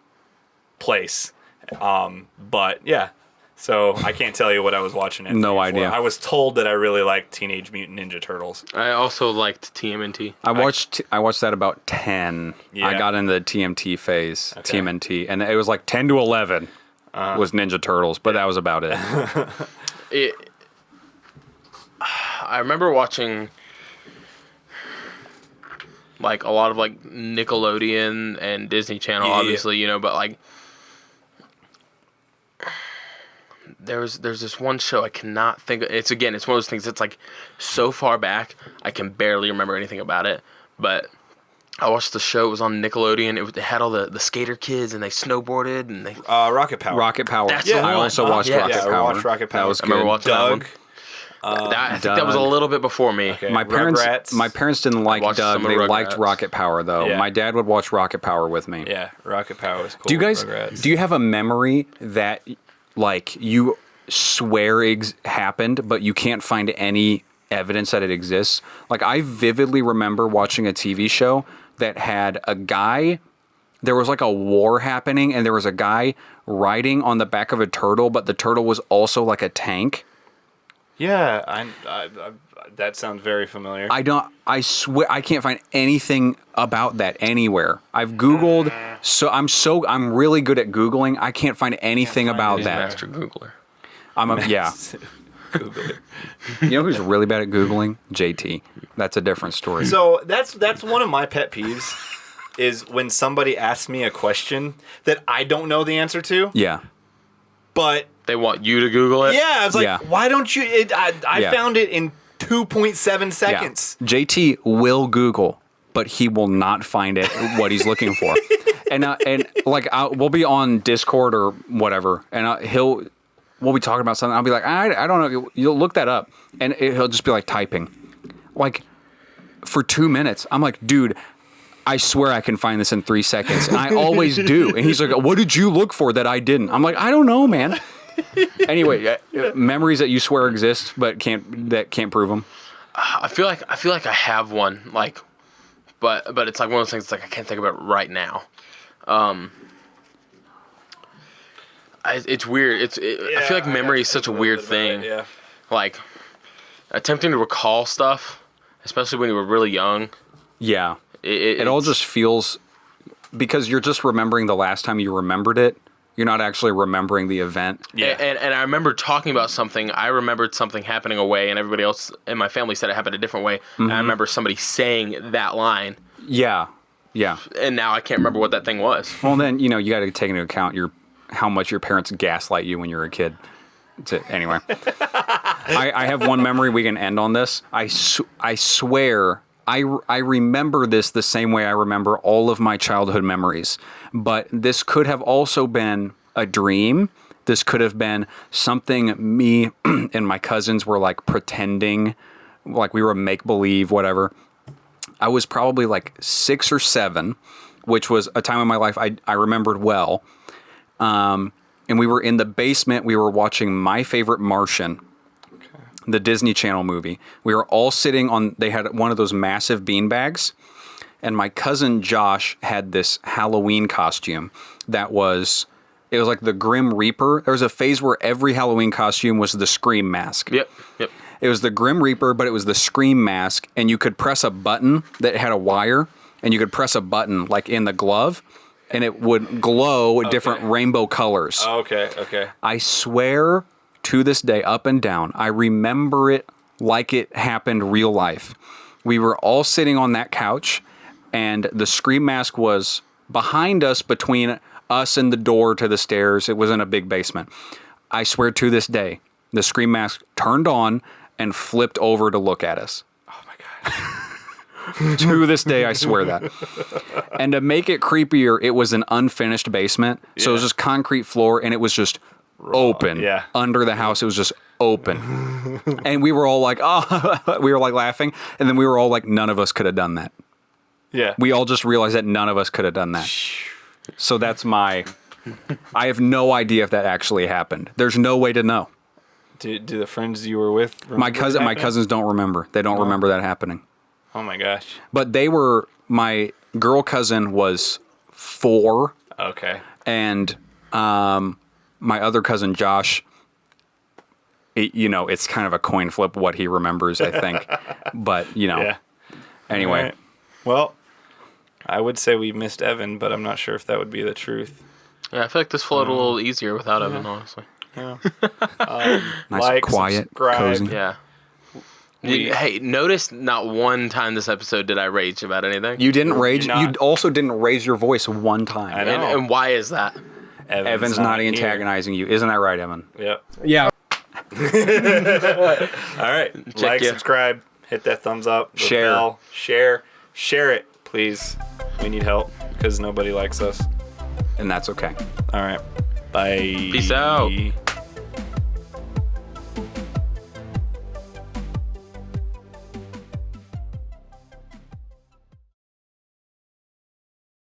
place. But yeah, so I can't tell you what I was watching. At No 3 or 4. idea. I was told that I really liked Teenage Mutant Ninja Turtles. I also liked TMNT. I watched that about 10. Yeah. I got into the TMT phase, Okay. TMNT, and it was like 10 to 11 was Ninja Turtles, but that was about it. I remember watching like a lot of like Nickelodeon and Disney Channel, obviously, you know, but like there's this one show I cannot think of. It's one of those things that's like so far back I can barely remember anything about it. But I watched the show. It was on Nickelodeon. It had all the skater kids and they snowboarded and they Rocket Power. Rocket Power. That's the I one. also watched Rocket Power. I watched Rocket Power. That was I good. remember watching that one. Doug. I think that was a little bit before me. Okay. My parents didn't like watched Doug. some of They Rugrats. liked Rocket Power though. Yeah. My dad would watch Rocket Power with me. Yeah, Rocket Power was cool. Do you guys? Rugrats. Do you have a memory that like you swear happened, but you can't find any evidence that it exists? Like I vividly remember watching a TV show that had a guy. There was like a war happening, and there was a guy riding on the back of a turtle, but the turtle was also like a tank. Yeah, I that sounds very familiar. I swear I can't find anything about that anywhere. I've Googled, I'm really good at Googling. I can't find anything about He's a that. master Googler. Yeah. Google it. You know who's really bad at Googling? JT. That's a different story. So that's one of my pet peeves is when somebody asks me a question that I don't know the answer to, Yeah. but They want you to Google it. yeah, I was like, Yeah. why don't you? I Yeah. found it in 2.7 seconds. Yeah. JT will Google, but he will not find it what he's looking for. And like we'll be on Discord or whatever, and we'll be talking about something. I'll be like, I don't know. You'll look that up, and he'll just be like typing, like for 2 minutes. I'm like, dude, I swear I can find this in 3 seconds, and I always do. And he's like, what did you look for that I didn't? I'm like, I don't know, man. Anyway, memories that you swear exist but can't prove them. I feel like I have one, like, but it's like one of those things. It's like I can't think about it right now. It's weird. I feel like memory is such a weird thing. Yeah. Like attempting to recall stuff, especially when you were really young. Yeah. It all just feels, because you're just remembering the last time you remembered it. You're not actually remembering the event. Yeah. And I remember talking about something. I remembered something happening a way, and everybody else in my family said it happened a different way. And I remember somebody saying that line, Yeah. Yeah. and now I can't remember what that thing was. Well, then, you got to take into account how much your parents gaslight you when you're a kid. Anyway. I have one memory. We can end on this. I swear I remember this the same way I remember all of my childhood memories. But this could have also been a dream. This could have been something me and my cousins were like pretending, like we were make-believe, whatever. I was probably like 6 or 7, which was a time in my life I remembered well. And we were in the basement. We were watching My Favorite Martian. The Disney Channel movie. We were all sitting they had one of those massive beanbags, and my cousin Josh had this Halloween costume it was like the Grim Reaper. There was a phase where every Halloween costume was the Scream mask. Yep. It was the Grim Reaper, but it was the Scream mask, and you could press a button that had a wire, and you could press a button like in the glove, and it would glow with different rainbow colors. Okay. I swear to this day, up and down, I remember it like it happened real life. We were all sitting on that couch, and the Scream mask was behind us, between us and the door to the stairs. It was in a big basement. I swear to this day, the Scream mask turned on and flipped over to look at us. Oh my god. To this day, I swear that. And to make it creepier, it was an unfinished basement. So it was just concrete floor, and it was just open. Yeah. Under the house, it was just open. And we were all like, oh, we were like laughing. And then we were all like, none of us could have done that. Yeah. We all just realized that none of us could have done that. So that's I have no idea if that actually happened. There's no way to know. Do the friends you were with remember My cousins don't remember. They don't remember that happening. Oh my gosh. But my girl cousin was 4. Okay. And my other cousin Josh, it's kind of a coin flip what he remembers, I think. But Yeah. Anyway. All right. Well, I would say we missed Evan, but I'm not sure if that would be the truth. Yeah, I feel like this flowed a little easier without Evan, honestly. Yeah. Nice, Like, quiet, subscribe. cozy. Yeah. We- Hey, notice not one time this episode did I rage about anything. You didn't rage. You're not- You also didn't raise your voice one time. I know. and why is that? Evan's not antagonizing you. Isn't that right, Evan? Yep. Yeah. All right. Like, ya. subscribe, hit that thumbs up, the Share. bell, share it, please. We need help because nobody likes us. And that's okay. All right. Bye. Peace out.